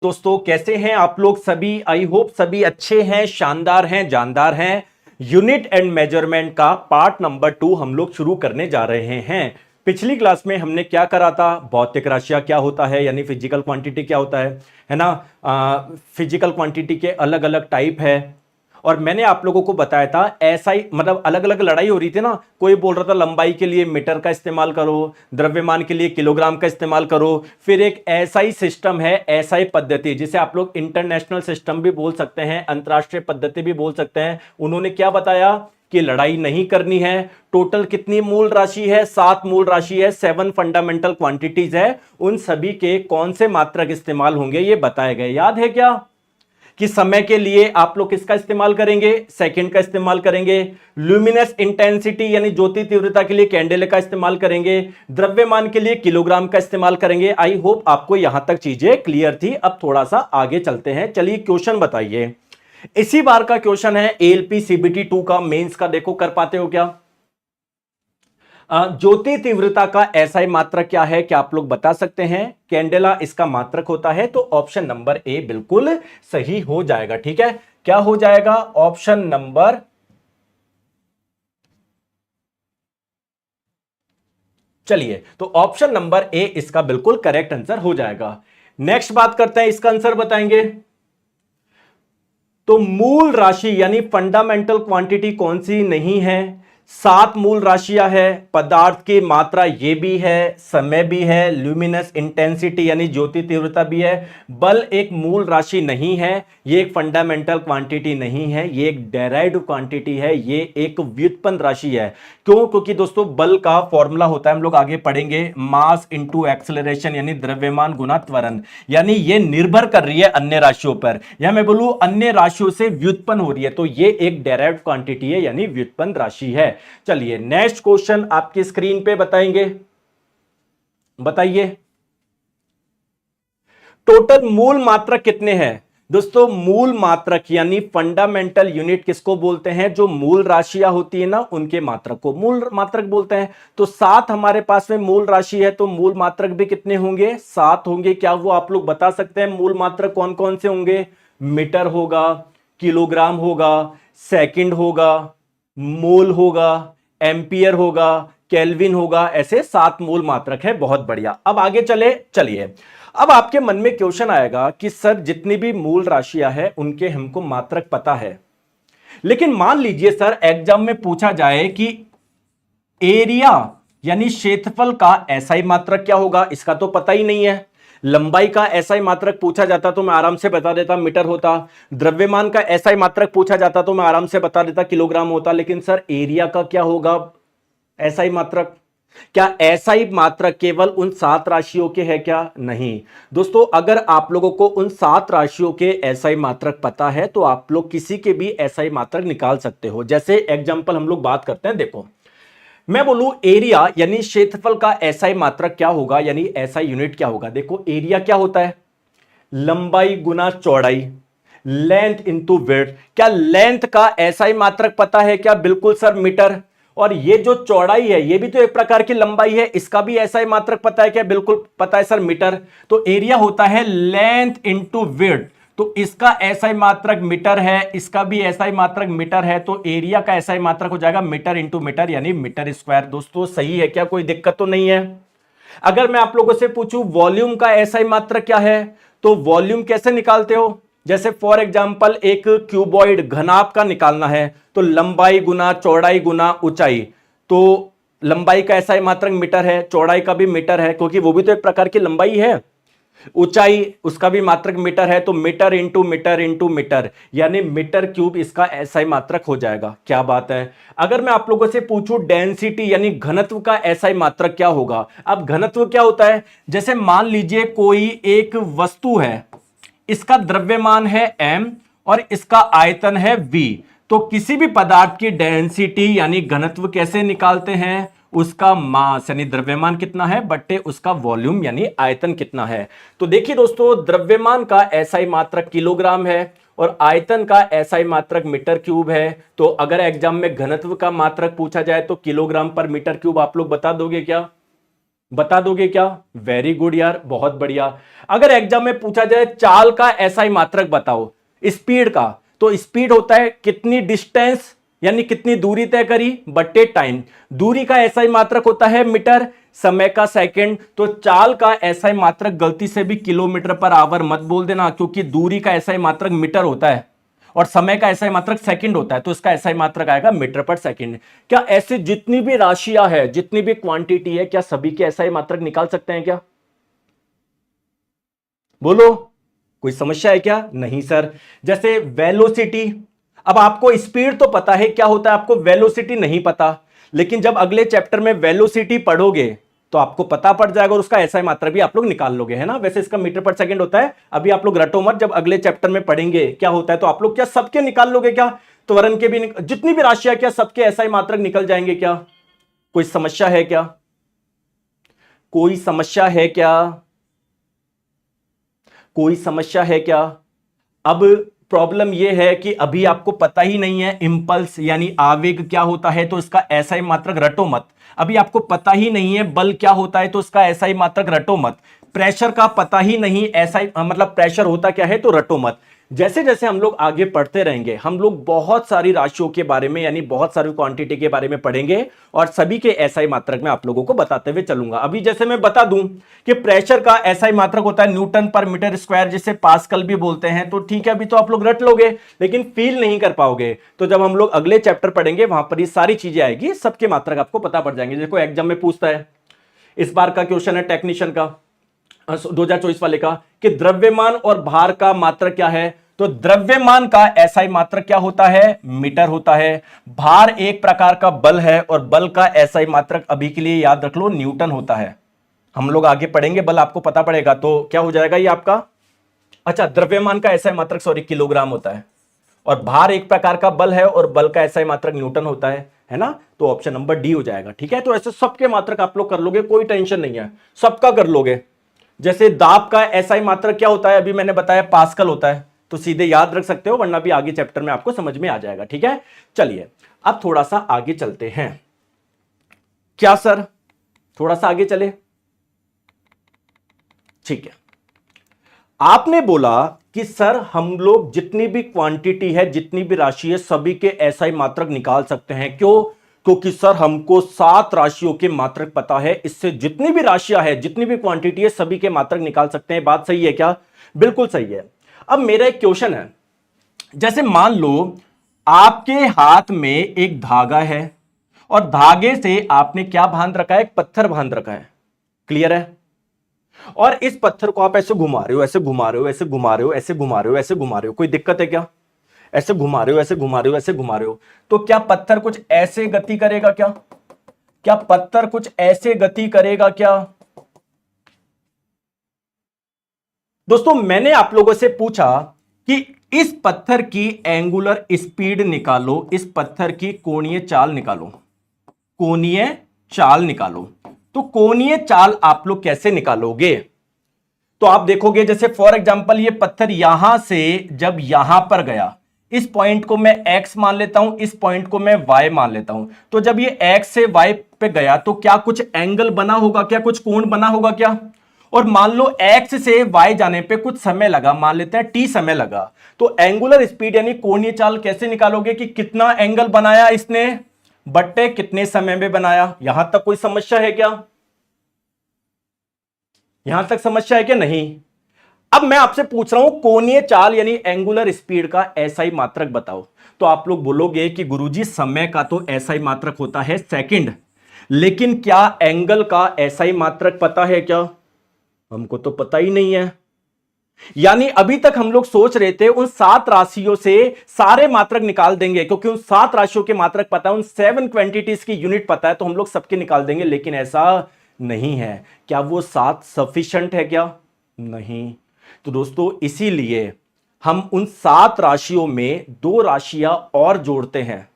दोस्तों कैसे हैं आप लोग सभी। आई होप सभी अच्छे हैं, शानदार हैं, जानदार हैं। यूनिट एंड मेजरमेंट का पार्ट नंबर 2 हम लोग शुरू करने जा रहे हैं। पिछली क्लास में हमने क्या करा था, भौतिक राशियां क्या होता है यानी फिजिकल क्वांटिटी क्या होता है ना। फिजिकल क्वांटिटी के अलग अलग टाइप है और मैंने आप लोगों को बताया था ऐसा ही, मतलब अलग अलग लड़ाई हो रही थी ना। कोई बोल रहा था लंबाई के लिए मीटर का इस्तेमाल करो, द्रव्यमान के लिए किलोग्राम का इस्तेमाल करो। फिर एक ऐसा ही सिस्टम है, ऐसा ही पद्धति जिसे आप लोग इंटरनेशनल सिस्टम भी बोल सकते हैं, अंतरराष्ट्रीय पद्धति भी बोल सकते हैं। उन्होंने क्या बताया कि लड़ाई नहीं करनी है। टोटल कितनी मूल राशि है, 7 मूल राशि है, 7 फंडामेंटल क्वांटिटीज है। उन सभी के कौन से मात्रक इस्तेमाल होंगे ये बताए गए। याद है क्या कि समय के लिए आप लोग किसका इस्तेमाल करेंगे, सेकंड का इस्तेमाल करेंगे। ल्यूमिनस इंटेंसिटी यानी ज्योति तीव्रता के लिए कैंडेले का इस्तेमाल करेंगे। द्रव्यमान के लिए किलोग्राम का इस्तेमाल करेंगे। आई होप आपको यहां तक चीजें क्लियर थी। अब थोड़ा सा आगे चलते हैं। चलिए क्वेश्चन बताइए। इसी बार का क्वेश्चन है एएलपी सीबीटी 2 का, मेंस का। देखो कर पाते हो क्या। ज्योति तीव्रता का एसआई मात्रक क्या है, क्या आप लोग बता सकते हैं। कैंडेला इसका मात्रक होता है, तो ऑप्शन नंबर ए बिल्कुल सही हो जाएगा। ठीक है, क्या हो जाएगा, ऑप्शन नंबर, चलिए तो ऑप्शन नंबर ए इसका बिल्कुल करेक्ट आंसर हो जाएगा। नेक्स्ट बात करते हैं, इसका आंसर बताएंगे। तो मूल राशि यानी फंडामेंटल क्वांटिटी कौन सी नहीं है। 7 मूल राशियां है। पदार्थ की मात्रा ये भी है, समय भी है, ल्यूमिनस इंटेंसिटी यानी ज्योति तीव्रता भी है। बल एक मूल राशि नहीं है, ये एक फंडामेंटल क्वांटिटी नहीं है, ये एक डेराइव्ड क्वांटिटी है, ये एक व्युत्पन्न राशि है। क्यों, क्योंकि दोस्तों बल का फॉर्मूला होता है, हम लोग आगे पढ़ेंगे, मास इंटू एक्सेलरेशन यानी द्रव्यमान गुना त्वरण। यानी ये निर्भर कर रही है अन्य राशियों पर, या मैं बोलूं अन्य राशियों से व्युत्पन्न हो रही है, तो ये एक डेराइव्ड क्वांटिटी है यानी व्युत्पन्न राशि है। चलिए नेक्स्ट क्वेश्चन आपकी स्क्रीन पे बताएंगे, बताइए। टोटल मूल मात्रक कितने हैं। दोस्तों मूल मात्रक यानी फंडामेंटल यूनिट किसको बोलते हैं, जो मूल राशियां होती है ना उनके मात्रक को मूल मात्रक बोलते हैं। तो 7 हमारे पास में मूल राशि है, तो मूल मात्रक भी कितने होंगे, 7 होंगे। क्या वो आप लोग बता सकते हैं मूल मात्रक कौन कौन से होंगे। मीटर होगा, किलोग्राम होगा, सेकंड होगा, मोल होगा, एम्पियर होगा, केल्विन होगा। ऐसे 7 मूल मात्रक है। बहुत बढ़िया, अब आगे चले। चलिए अब आपके मन में क्वेश्चन आएगा कि सर जितनी भी मूल राशियां हैं उनके हमको मात्रक पता है, लेकिन मान लीजिए सर एग्जाम में पूछा जाए कि एरिया यानी क्षेत्रफल का एसआई मात्रक क्या होगा, इसका तो पता ही नहीं है। लंबाई का एसआई मात्रक पूछा जाता तो मैं आराम से बता देता, मीटर होता। द्रव्यमान का एसआई मात्रक पूछा जाता तो मैं आराम से बता देता, किलोग्राम होता। लेकिन सर एरिया का क्या होगा एसआई मात्रक। क्या ऐसा ही मात्रक केवल उन 7 राशियों के है क्या, नहीं। दोस्तों अगर आप लोगों को उन 7 राशियों के ऐसा ही मात्रक पता है तो आप लोग किसी के भी ऐसा ही मात्रक निकाल सकते हो। जैसे एग्जांपल हम लोग बात करते हैं, देखो मैं बोलूं एरिया यानी क्षेत्रफल का ऐसा ही मात्रक क्या होगा, यानी ऐसा यूनिट क्या होगा। देखो एरिया क्या होता है, लंबाई गुना चौड़ाई, लेंथ इंटू विड्थ। क्या लेंथ का ऐसा ही मात्रक पता है क्या, बिल्कुल सर मीटर। और ये जो चौड़ाई है ये भी तो एक प्रकार की लंबाई है, इसका भी ऐसा ही मात्रक पता है क्या, बिल्कुल पता है सर मीटर। तो एरिया होता है लेंथ इंटू विड्थ, तो इसका ऐसा ही मात्रक मीटर है, इसका भी ऐसा ही मात्रक मीटर है। तो एरिया का ऐसा ही मात्रक हो जाएगा मीटर इंटू मीटर यानी मीटर स्क्वायर। दोस्तों सही है क्या, कोई दिक्कत तो नहीं है। अगर मैं आप लोगों से पूछूं वॉल्यूम का ऐसा ही मात्रक क्या है, तो वॉल्यूम कैसे निकालते हो। जैसे फॉर एग्जांपल एक क्यूबॉइड घनाभ का निकालना है, तो लंबाई गुना चौड़ाई गुना ऊंचाई। तो लंबाई का ऐसा ही मात्रक मीटर है, चौड़ाई का भी मीटर है क्योंकि वो भी तो एक प्रकार की लंबाई है। ऊंचाई उसका भी मात्रक मीटर है, तो metre into metre into metre यानी मीटर क्यूब इसका ऐसा ही मात्रक हो जाएगा। क्या बात है। अगर मैं आप लोगों से पूछूं डेंसिटी यानी घनत्व का ऐसा ही मात्रक क्या होगा। अब घनत्व क्या होता है, जैसे मान लीजिए कोई एक वस्तु है, इसका द्रव्यमान है m और इसका आयतन है v। तो किसी भी पदार्थ की डेंसिटी यानी घनत्व कैसे निकालते हैं, उसका मास यानी द्रव्यमान कितना है बट्टे उसका वॉल्यूम यानी आयतन कितना है। तो देखिए दोस्तों द्रव्यमान का एसआई मात्रक किलोग्राम है और आयतन का एसआई मात्रक मीटर क्यूब है। तो अगर एग्जाम में घनत्व का मात्रक पूछा जाए तो किलोग्राम पर मीटर क्यूब आप लोग बता दोगे क्या। बता दोगे क्या? वेरी गुड यार, बहुत बढ़िया। अगर एग्जाम में पूछा जाए चाल का एसआई मात्रक बताओ, स्पीड का, तो स्पीड होता है कितनी डिस्टेंस यानी कितनी दूरी तय करी बट्टे टाइम। दूरी का एसआई मात्रक होता है मीटर, समय का सेकंड। तो चाल का एसआई मात्रक गलती से भी किलोमीटर पर आवर मत बोल देना, क्योंकि दूरी का एसआई मात्रक मीटर होता है और समय का एसआई मात्रक सेकंड होता है, तो इसका एसआई मात्रक आएगा मीटर पर सेकंड। क्या ऐसे जितनी भी राशियां है, जितनी भी क्वांटिटी है, क्या सभी के एसआई मात्रक निकाल सकते हैं क्या? बोलो, कोई समस्या है क्या? नहीं सर। जैसे वेलोसिटी, अब आपको स्पीड तो पता है क्या होता है, आपको वेलोसिटी नहीं पता, लेकिन जब अगले चैप्टर में वेलोसिटी पढ़ोगे तो आपको पता पड़ जाएगा और उसका एसआई मात्रक भी आप लोग निकाल लोगे, है ना। वैसे इसका मीटर पर सेकंड होता है, अभी आप लोग रटो मत, जब अगले चैप्टर में पढ़ेंगे क्या होता है तो आप लोग क्या सबके निकाल लोगे क्या? त्वरण के भी जितनी भी राशियां क्या सबके एसआई मात्रक निकल जाएंगे क्या? कोई समस्या है क्या? कोई समस्या है क्या? कोई समस्या है क्या? अब प्रॉब्लम यह है कि अभी आपको पता ही नहीं है इंपल्स यानी आवेग क्या होता है, तो इसका एसआई मात्रक रटो मत। अभी आपको पता ही नहीं है बल क्या होता है, तो इसका एसआई मात्रक रटो मत। प्रेशर का पता ही नहीं एसआई मतलब प्रेशर होता क्या है, तो रटो मत। जैसे जैसे हम लोग आगे पढ़ते रहेंगे हम लोग बहुत सारी राशियों के बारे में यानी बहुत सारी क्वांटिटी के बारे में पढ़ेंगे और सभी के एसआई मात्रक में आप लोगों को बताते हुए चलूंगा। अभी जैसे मैं बता दूं कि प्रेशर का एसआई मात्रक होता है न्यूटन पर मीटर स्क्वायर, जिसे पास्कल भी बोलते हैं, तो ठीक है अभी तो आप लोग रट लोगे लेकिन फील नहीं कर पाओगे। तो जब हम लोग अगले चैप्टर पढ़ेंगे वहां पर ये सारी चीजें आएगी, सबके मात्रक आपको पता पड़ जाएंगे। देखो एग्जाम में पूछता है, इस बार का क्वेश्चन है टेक्नीशियन का 2024 वाले का, कि द्रव्यमान और भार का मात्रक क्या है। तो द्रव्यमान का एसआई मात्रक क्या होता है? मीटर होता है। भार एक प्रकार का बल है और बल का एसआई मात्रक अभी के लिए याद रख लो न्यूटन होता है। हम लोग आगे पढ़ेंगे बल आपको पता पड़ेगा तो क्या हो जाएगा ये आपका। अच्छा, द्रव्यमान का एसआई मात्रक सॉरी किलोग्राम होता है और भार एक प्रकार का बल है और बल का एसआई मात्रक न्यूटन होता है ना। तो ऑप्शन नंबर डी हो जाएगा। ठीक है, तो ऐसे सबके मात्रक आप लोग कर लोगे, कोई टेंशन नहीं है, सबका कर लोगे। जैसे दाब का एसआई मात्रक क्या होता है अभी मैंने बताया पास्कल होता है, तो सीधे याद रख सकते हो, वरना भी आगे चैप्टर में आपको समझ में आ जाएगा। ठीक है, चलिए अब थोड़ा सा आगे चलते हैं। क्या सर थोड़ा सा आगे चले? ठीक है, आपने बोला कि सर हम लोग जितनी भी क्वांटिटी है जितनी भी राशि है सभी के एसआई मात्रक निकाल सकते हैं। क्यों? क्योंकि सर हमको 7 राशियों के मात्रक पता है, इससे जितनी भी राशियां है जितनी भी क्वांटिटी है सभी के मात्रक निकाल सकते हैं। बात सही है क्या? बिल्कुल सही है। अब मेरा एक क्वेश्चन है, जैसे मान लो आपके हाथ में एक धागा है और धागे से आपने क्या बांध रखा है? एक पत्थर बांध रखा है। क्लियर है? और इस पत्थर को आप ऐसे घुमा रहे हो, ऐसे घुमा रहे हो, ऐसे घुमा रहे हो, ऐसे घुमा रहे हो, ऐसे घुमा रहे हो, कोई दिक्कत है क्या? ऐसे घुमा रहे हो, ऐसे घुमा रहे हो, ऐसे घुमा रहे हो, तो क्या पत्थर कुछ ऐसे गति करेगा क्या? क्या पत्थर कुछ ऐसे गति करेगा क्या? दोस्तों मैंने आप लोगों से पूछा कि इस पत्थर की एंगुलर स्पीड निकालो, इस पत्थर की कोणीय चाल निकालो, कोणीय चाल निकालो। तो कोणीय चाल आप लोग कैसे निकालोगे? तो आप देखोगे जैसे फॉर एग्जांपल ये पत्थर यहां से जब यहां पर गया, इस पॉइंट को मैं x मान लेता हूं, इस पॉइंट को मैं y मान लेता हूं, तो जब ये x से y पे गया तो क्या कुछ एंगल बना होगा क्या? कुछ कोण बना होगा क्या? और मान लो x से y जाने पे कुछ समय लगा, मान लेते हैं t समय लगा, तो एंगुलर स्पीड यानी कोणीय चाल कैसे निकालोगे कि कितना एंगल बनाया इसने बट्टे कितने समय में बनाया। यहां तक कोई समस्या है क्या? यहां तक समस्या है क्या? नहीं। अब मैं आपसे पूछ रहा हूं कोणीय चाल यानी एंगुलर स्पीड का एसआई मात्रक बताओ। तो आप लोग बोलोगे कि गुरुजी समय का तो एसआई मात्रक होता है सेकंड, लेकिन क्या एंगल का एसआई मात्रक पता है क्या? हमको तो पता ही नहीं है। यानी अभी तक हम लोग सोच रहे थे उन 7 राशियों से सारे मात्रक निकाल देंगे, क्योंकि उन 7 राशियों के मात्रक पता है, उन 7 क्वांटिटीज की यूनिट पता है, तो हम लोग सबके निकाल देंगे, लेकिन ऐसा नहीं है। क्या वो 7 सफिशिएंट है क्या? नहीं। तो दोस्तों इसीलिए हम उन 7 राशियों में 2 राशियां और जोड़ते हैं।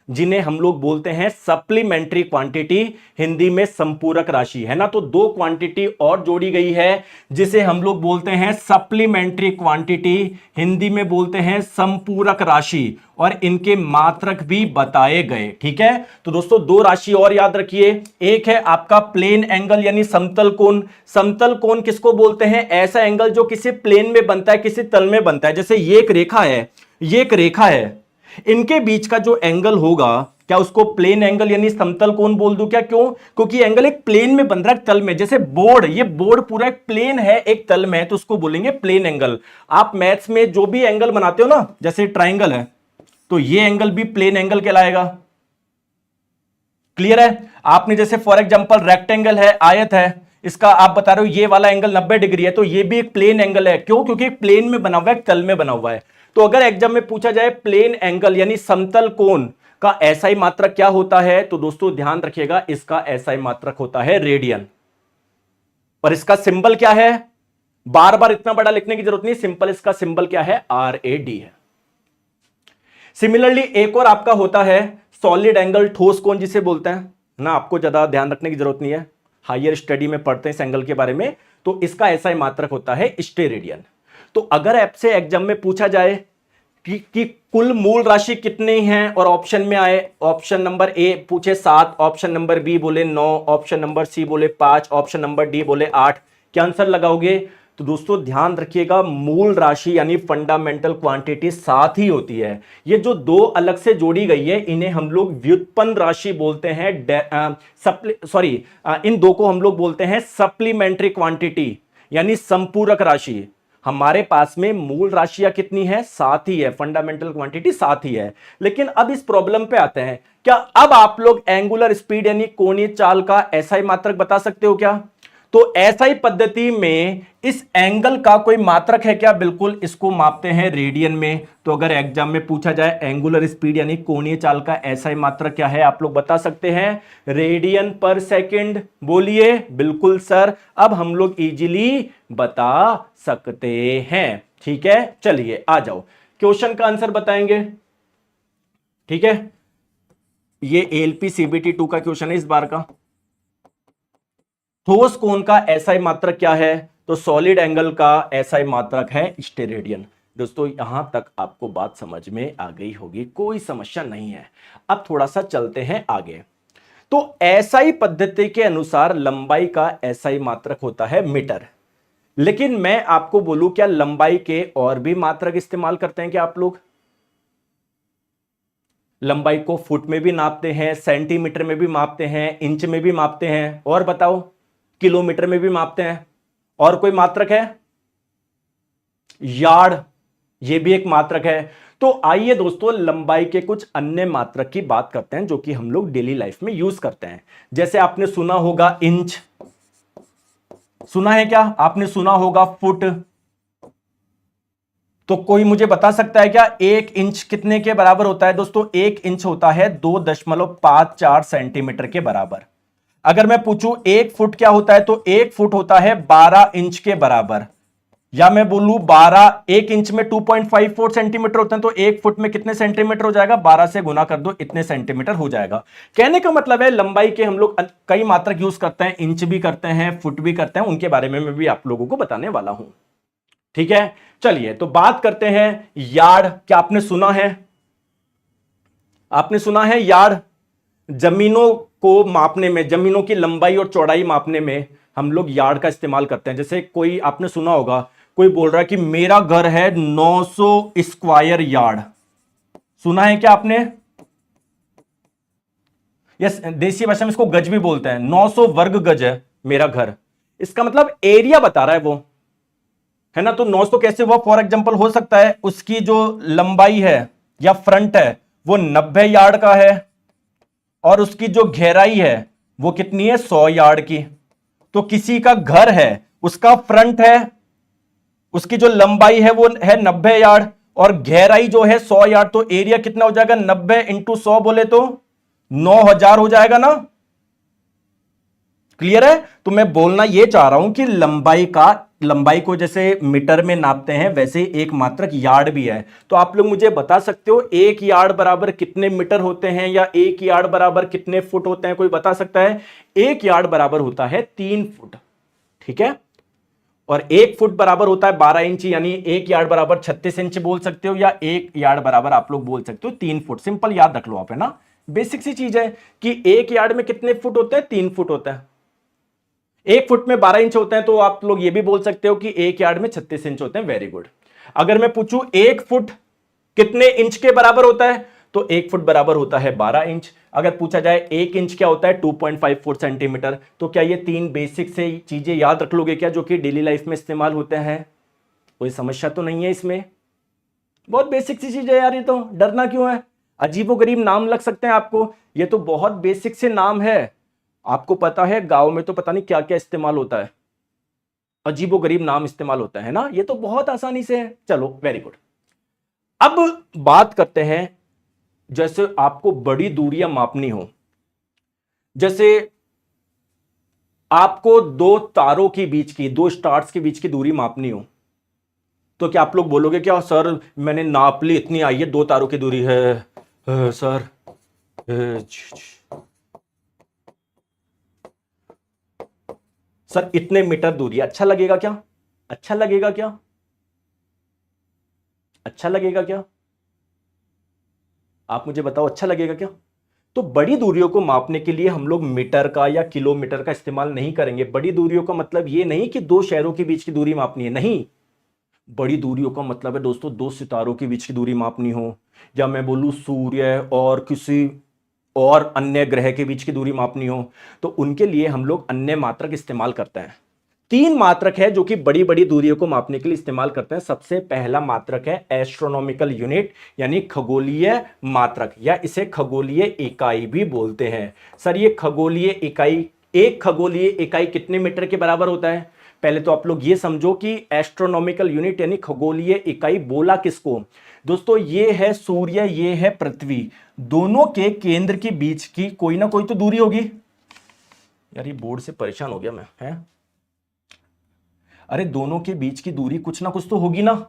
जिन्हें हम लोग बोलते हैं सप्लीमेंट्री क्वांटिटी, हिंदी में संपूरक राशि, है ना। तो दो क्वांटिटी और जोड़ी गई है जिसे हम लोग बोलते हैं सप्लीमेंट्री क्वांटिटी, हिंदी में बोलते हैं संपूरक राशि, और इनके मात्रक भी बताए गए। ठीक है, तो दोस्तों दो राशि और याद रखिए। एक है आपका प्लेन एंगल यानी समतल कोण। समतल कोण किसको बोलते हैं? ऐसा एंगल जो किसी प्लेन में बनता है, किसी तल में बनता है। जैसे ये एक रेखा है, ये एक रेखा है, इनके बीच का जो एंगल होगा, क्या उसको प्लेन एंगल यानी समतल कोण बोल दूं क्या? क्यों? क्योंकि एंगल एक प्लेन में बन रहा है, तल में। जैसे बोर्ड, ये बोर्ड पूरा एक प्लेन है, एक तल में है, तो उसको बोलेंगे प्लेन एंगल। आप मैथ्स में जो भी एंगल बनाते हो ना, जैसे ट्राइंगल है, तो ये एंगल भी प्लेन एंगल कहलाएगा। क्लियर है? आपने जैसे फॉर एग्जांपल रेक्टेंगल है, आयत है, इसका आप बता रहे हो ये वाला एंगल 90 डिग्री है, तो ये भी एक प्लेन एंगल है। क्यों? क्योंकि एक प्लेन में बना हुआ है, तल में बना हुआ है। तो अगर एग्जाम में पूछा जाए प्लेन एंगल यानी समतल कोण का एसआई मात्रक क्या होता है, तो दोस्तों ध्यान रखिएगा, इसका एसआई मात्रक होता है रेडियन। और इसका सिंबल क्या है? बार बार इतना बड़ा लिखने की जरूरत नहीं, सिंपल इसका सिंबल क्या है? RAD है। सिमिलरली एक और आपका होता है सॉलिड एंगल, ठोस कोण जिसे बोलते हैं ना। आपको ज्यादा ध्यान रखने की जरूरत नहीं है, हायर स्टडी में पढ़ते हैं इस एंगल के बारे में। तो इसका एसआई मात्रक होता है स्टेरेडियन। तो अगर आपसे एग्जाम में पूछा जाए कि कुल मूल राशि कितने हैं, और ऑप्शन में आए, ऑप्शन नंबर ए पूछे 7, ऑप्शन नंबर बी बोले 9, ऑप्शन नंबर सी बोले 5, ऑप्शन नंबर डी बोले 8, क्या आंसर लगाओगे? तो दोस्तों ध्यान रखिएगा, मूल राशि यानी फंडामेंटल क्वांटिटी 7 ही होती है। ये जो दो अलग से जोड़ी गई है, इन्हें हम लोग व्युत्पन्न राशि बोलते हैं। इन दो को हम लोग बोलते हैं सप्लीमेंट्री क्वांटिटी यानी संपूरक राशि। हमारे पास में मूल राशियां कितनी है? 7 ही है, फंडामेंटल क्वांटिटी 7 ही है। लेकिन अब इस प्रॉब्लम पे आते हैं, क्या अब आप लोग एंगुलर स्पीड यानी कोणीय चाल का एसआई मात्रक बता सकते हो क्या? तो एसआई पद्धति में इस एंगल का कोई मात्रक है क्या? बिल्कुल, इसको मापते हैं रेडियन में। तो अगर एग्जाम में पूछा जाए एंगुलर स्पीड यानी कोणीय चाल का एसआई मात्रक क्या है, आप लोग बता सकते हैं रेडियन पर सेकंड। बोलिए। बिल्कुल सर, अब हम लोग इजीली बता सकते हैं। ठीक है, चलिए आ जाओ, क्वेश्चन का आंसर बताएंगे। ठीक है, ये एलपी सीबीटी 2 का क्वेश्चन है इस बार का। ठोस कोण का एसआई मात्रक क्या है? तो सॉलिड एंगल का एसआई मात्रक है स्टेरेडियन। दोस्तों यहां तक आपको बात समझ में आ गई होगी, कोई समस्या नहीं है। अब थोड़ा सा चलते हैं आगे। तो एसआई पद्धति के अनुसार लंबाई का एसआई मात्रक होता है मीटर। लेकिन मैं आपको बोलूं, क्या लंबाई के और भी मात्रक इस्तेमाल करते हैं क्या आप लोग? लंबाई को फुट में भी नापते हैं, सेंटीमीटर में भी मापते हैं, इंच में भी मापते हैं, और बताओ किलोमीटर में भी मापते हैं। और कोई मात्रक है? यार्ड, ये भी एक मात्रक है। तो आइए दोस्तों लंबाई के कुछ अन्य मात्रक की बात करते हैं जो कि हम लोग डेली लाइफ में यूज करते हैं। जैसे आपने सुना होगा इंच, सुना है क्या? आपने सुना होगा फुट। तो कोई मुझे बता सकता है क्या 1 इंच कितने के बराबर होता है? दोस्तों 1 इंच होता है 2.54 सेंटीमीटर के बराबर। अगर मैं पूछूं 1 फुट क्या होता है, तो 1 फुट होता है 12 इंच के बराबर। या मैं बोलूं 1 इंच में 2.54 सेंटीमीटर होते हैं, तो 1 फुट में कितने सेंटीमीटर हो जाएगा? 12 से गुना कर दो, इतने सेंटीमीटर हो जाएगा। कहने का मतलब है लंबाई के हम लोग कई मात्रक यूज करते हैं, इंच भी करते हैं, फुट भी करते हैं, उनके बारे में मैं भी आप लोगों को बताने वाला हूं। ठीक है, चलिए तो बात करते हैं यार्ड। क्या आपने सुना है? आपने सुना है यार्ड? जमीनों को मापने में, जमीनों की लंबाई और चौड़ाई मापने में हम लोग यार्ड का इस्तेमाल करते हैं। जैसे कोई आपने सुना होगा, कोई बोल रहा है कि मेरा घर है 900 स्क्वायर यार्ड। सुना है क्या आपने? यस, देसी भाषा में इसको गज भी बोलते हैं। 900 वर्ग गज है मेरा घर, इसका मतलब एरिया बता रहा है वो, है ना। तो 900 कैसे हुआ? फॉर एग्जांपल हो सकता है उसकी जो लंबाई है या फ्रंट है वो 90 यार्ड का है, और उसकी जो गहराई है वो कितनी है? 100 यार्ड की। तो किसी का घर है, उसका फ्रंट है, उसकी जो लंबाई है वो है 90 यार्ड, और गहराई जो है 100 यार्ड। तो एरिया कितना हो जाएगा? 90 × 100 बोले तो 9000 हो जाएगा ना। क्लियर है? तो मैं बोलना यह चाह रहा हूं कि लंबाई को जैसे मीटर में नापते हैं वैसे एक मात्रक यार्ड भी है। तो आप लोग मुझे बता सकते हो एक यार्ड बराबर कितने मीटर होते हैं या एक यार्ड बराबर कितने फुट होते हैं? कोई बता सकता है? एक यार्ड बराबर होता है 3 फुट, ठीक है। और एक फुट बराबर होता है 12 इंच, यानी एक यार्ड बराबर 36 इंच बोल सकते हो, या एक यार्ड बराबर आप लोग बोल सकते हो 3 फुट। सिंपल याद रख लो आप, है ना। बेसिक सी चीज है कि एक यार्ड में कितने फुट होते हैं? 3 फुट होता है। एक फुट में 12 इंच होते हैं, तो आप लोग ये भी बोल सकते हो कि एक यार्ड में 36 इंच होते हैं। Very good. अगर मैं पूछूं एक फुट कितने इंच के बराबर होता है, तो एक फुट बराबर होता है 12 इंच। अगर पूछा जाए एक इंच क्या होता है, 2.54 सेंटीमीटर। तो क्या ये तीन बेसिक से चीजें याद रख लोगे क्या, जो कि डेली लाइफ में इस्तेमाल होते हैं? कोई समस्या तो नहीं है इसमें? बहुत बेसिक सी चीज है यार, ये तो डरना क्यों है? अजीबोगरीब नाम लग सकते हैं आपको, ये तो बहुत बेसिक से नाम है। आपको पता है गांव में तो पता नहीं क्या क्या इस्तेमाल होता है, अजीबोगरीब नाम इस्तेमाल होता है ना, ये तो बहुत आसानी से है। चलो वेरी गुड। अब बात करते हैं, जैसे आपको बड़ी दूरियां मापनी हो, जैसे आपको दो तारों के बीच की, दो स्टार्स के बीच की दूरी मापनी हो, तो क्या आप लोग बोलोगे क्या सर मैंने नाप ली, इतनी आई है, दो तारों की दूरी है सर, सर इतने मीटर दूरी? अच्छा लगेगा क्या? अच्छा लगेगा क्या? अच्छा लगेगा क्या? आप मुझे बताओ, अच्छा लगेगा क्या? तो बड़ी दूरियों को मापने के लिए हम लोग मीटर का या किलोमीटर का इस्तेमाल नहीं करेंगे। बड़ी दूरियों का मतलब ये नहीं कि दो शहरों के बीच की दूरी मापनी है, नहीं। बड़ी दूरियों का मतलब है दोस्तों दो सितारों के बीच की दूरी मापनी हो, या मैं बोलूं सूर्य और किसी और अन्य ग्रह के बीच की दूरी मापनी हो, तो उनके लिए हम लोग अन्य मात्रक इस्तेमाल करते हैं। तीन मात्रक है जो कि बड़ी बड़ी दूरियों को मापने के लिए इस्तेमाल करते हैं। सबसे पहला मात्रक है एस्ट्रोनॉमिकल यूनिट, यानी खगोलीय मात्रक, या इसे खगोलीय इकाई भी बोलते हैं। सर ये खगोलीय इकाई, एक खगोलीय इकाई कितने मीटर के बराबर होता है? पहले तो आप लोग ये समझो कि एस्ट्रोनॉमिकल यूनिट यानी खगोलीय इकाई बोला किसको? दोस्तों ये है सूर्य, ये है पृथ्वी, दोनों के केंद्र के बीच की कोई ना कोई तो दूरी होगी। यार ये बोर्ड से परेशान हो गया मैं, है। अरे दोनों के बीच की दूरी कुछ ना कुछ तो होगी ना।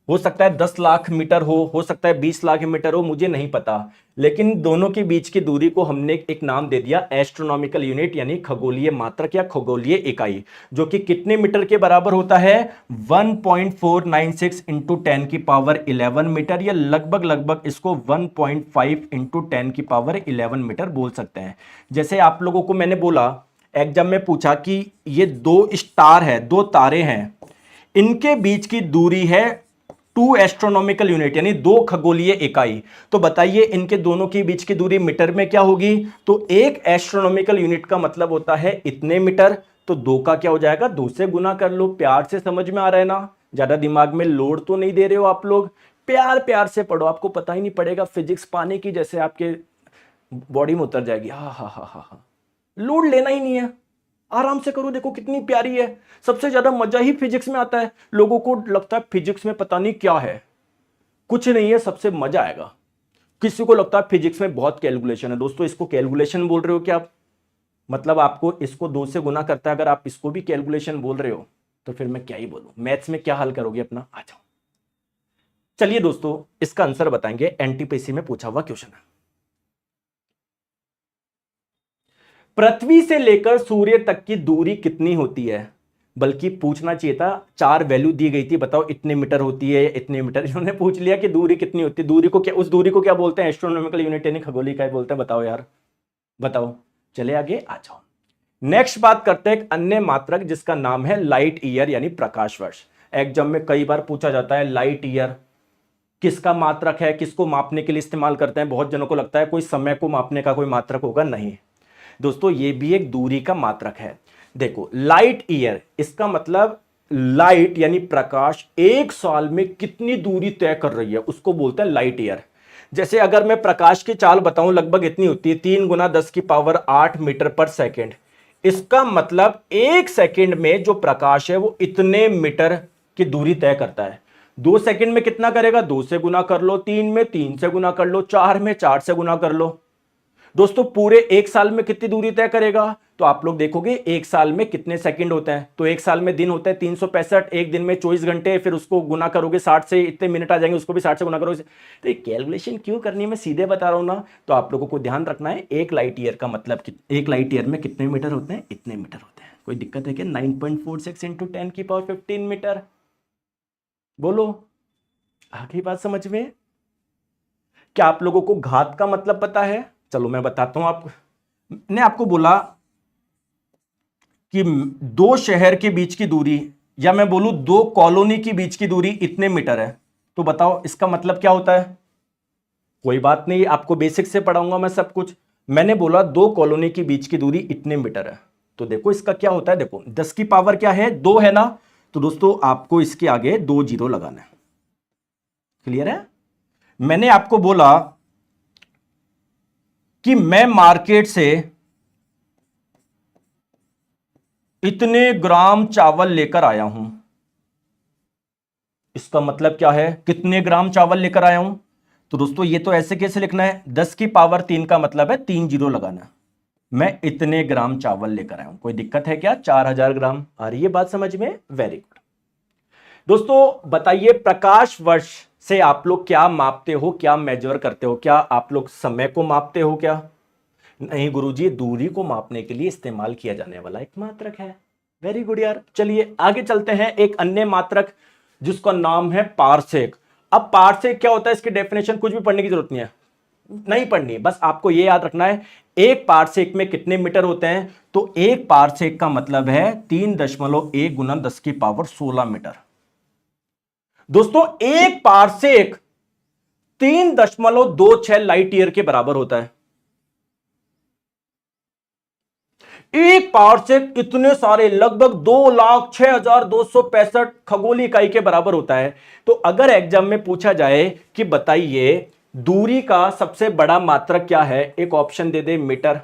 हो सकता है 10 लाख मीटर हो सकता है 20 लाख मीटर हो, मुझे नहीं पता, लेकिन दोनों के बीच की दूरी को हमने एक नाम दे दिया एस्ट्रोनॉमिकल यूनिट, यानी खगोलीय मात्रक या खगोलीय इकाई, जो कि कितने मीटर के बराबर होता है? 1.496 इंटू 10 की पावर 11 मीटर, या लगभग लगभग इसको 1.5 इंटू 10 की पावर 11 मीटर बोल सकते हैं। जैसे आप लोगों को मैंने बोला एग्जाम में पूछा कि ये दो स्टार है, दो तारे हैं, इनके बीच की दूरी है 2 एस्ट्रोनॉमिकल यूनिट, यानी दो खगोलीय इकाई। तो बताइए इनके दोनों के बीच की दूरी मीटर में क्या होगी? तो एक एस्ट्रोनॉमिकल यूनिट का मतलब होता है इतने मीटर, तो दो का क्या हो जाएगा? दो से गुना कर लो। प्यार से समझ में आ रहा है ना? ज्यादा दिमाग में लोड तो नहीं दे रहे हो आप लोग? प्यार प्यार से पढ़ो, आपको पता ही नहीं पड़ेगा, फिजिक्स पाने की जैसे आपके बॉडी में उतर जाएगी। हा हा हा हा हा, लोड लेना ही नहीं है, आराम से करो। देखो कितनी प्यारी है। सबसे ज्यादा मजा ही फिजिक्स में आता है। लोगों को लगता है फिजिक्स में पता नहीं क्या है, कुछ नहीं है, सबसे मजा आएगा। किसी को लगता है फिजिक्स में बहुत कैलकुलेशन है। दोस्तों इसको कैलकुलेशन बोल रहे हो क्या आप? मतलब आपको इसको दो से गुना करता है, अगर आप इसको भी कैलकुलेशन बोल रहे हो तो फिर मैं क्या ही बोलूं। मैथ्स में क्या हल करोगे अपना? आ जाओ। चलिए दोस्तों इसका आंसर बताएंगे, एनटीपीसी में पूछा हुआ क्वेश्चन है। पृथ्वी से लेकर सूर्य तक की दूरी कितनी होती है? बल्कि पूछना चाहिए था, चार वैल्यू दी गई थी, बताओ इतने मीटर होती है, इतने मीटर। इन्होंने पूछ लिया कि दूरी कितनी होती है। दूरी को क्या, उस दूरी को क्या बोलते हैं? एस्ट्रोनॉमिकल यूनिट यानी खगोलीय इकाई बोलते हैं। बताओ यार, बताओ। चले आगे आ जाओ। नेक्स्ट बात करते हैं एक अन्य मात्रक जिसका नाम है लाइट ईयर, यानी प्रकाश वर्ष। एग्जाम में कई बार पूछा जाता है लाइट ईयर किसका मात्रक है, किसको मापने के लिए इस्तेमाल करते हैं? बहुत जनों को लगता है कोई समय को मापने का कोई मात्रक होगा, नहीं दोस्तों, ये भी एक दूरी का मात्रक है। देखो लाइट ईयर, इसका मतलब लाइट यानी प्रकाश एक साल में कितनी दूरी तय कर रही है उसको बोलते हैं लाइट ईयर। जैसे अगर मैं प्रकाश की चाल बताऊं, लगभग इतनी होती है 3 गुना 10 की पावर 8 मीटर पर सेकेंड। इसका मतलब एक सेकेंड में जो प्रकाश है वो इतने मीटर की दूरी तय करता है। 2 सेकेंड में कितना करेगा? 2 से गुना कर लो, 3 में 3 से गुना कर लो, 4 में 4 से गुना कर लो। दोस्तों पूरे एक साल में कितनी दूरी तय करेगा? तो आप लोग देखोगे एक साल में कितने सेकंड होते हैं, तो एक साल में दिन होते हैं 365, एक दिन में 24 घंटे, फिर उसको गुना करोगे 60 से, इतने मिनट आ जाएंगे, उसको भी 60 से गुना करोगे। तो ये कैलकुलेशन क्यों करनी, मैं सीधे बता रहा हूं ना। तो आप लोगों को ध्यान रखना है, एक लाइट ईयर का मतलब एक लाइट ईयर में कितने मीटर होते हैं? इतने मीटर होते हैं। कोई दिक्कत है क्या? 9.46 इंटू 10⁻15 मीटर। बोलो, आ गई बात समझ में? क्या आप लोगों को घात का मतलब पता है? चलो मैं बताता हूं आपको। मैंने आपको बोला कि दो शहर के बीच की दूरी, या मैं बोलूं दो कॉलोनी के बीच की दूरी इतने मीटर है, तो बताओ इसका मतलब क्या होता है? कोई बात नहीं, आपको बेसिक से पढ़ाऊंगा मैं सब कुछ। मैंने बोला दो कॉलोनी के बीच की दूरी इतने मीटर है, तो देखो इसका क्या होता है। देखो 10 की पावर क्या है? 2 है ना, तो दोस्तों आपको इसके आगे 2 जीरो लगाना है। क्लियर है? मैंने आपको बोला कि मैं मार्केट से इतने ग्राम चावल लेकर आया हूं, इसका मतलब क्या है? कितने ग्राम चावल लेकर आया हूं। तो दोस्तों ये तो ऐसे कैसे लिखना है? 10 की पावर 3 का मतलब है 3 जीरो लगाना। मैं इतने ग्राम चावल लेकर आया हूं, कोई दिक्कत है क्या? 4000 ग्राम। आ रही है बात समझ में? Very good. दोस्तों बताइए, प्रकाश वर्ष से आप लोग क्या मापते हो, क्या मेजर करते हो? क्या आप लोग समय को मापते हो क्या? नहीं गुरुजी, दूरी को मापने के लिए इस्तेमाल किया जाने वाला एक मात्रक है। वेरी गुड यार। चलिए आगे चलते हैं, एक अन्य मात्रक जिसका नाम है पारसेक। अब पारसेक क्या होता है, इसकी डेफिनेशन कुछ भी पढ़ने की जरूरत नहीं है, नहीं पढ़नी, बस आपको यह याद रखना है एक पारसेक में कितने मीटर होते हैं। तो एक पारसेक का मतलब है 3.1 गुना 10 की पावर 16 मीटर। दोस्तों एक पारसेक 3.26 लाइट ईयर के बराबर होता है। एक पारसेक इतने सारे, लगभग 2,06,265 खगोलीय इकाई के बराबर होता है। तो अगर एग्जाम में पूछा जाए कि बताइए दूरी का सबसे बड़ा मात्रक क्या है, एक ऑप्शन दे दे मीटर,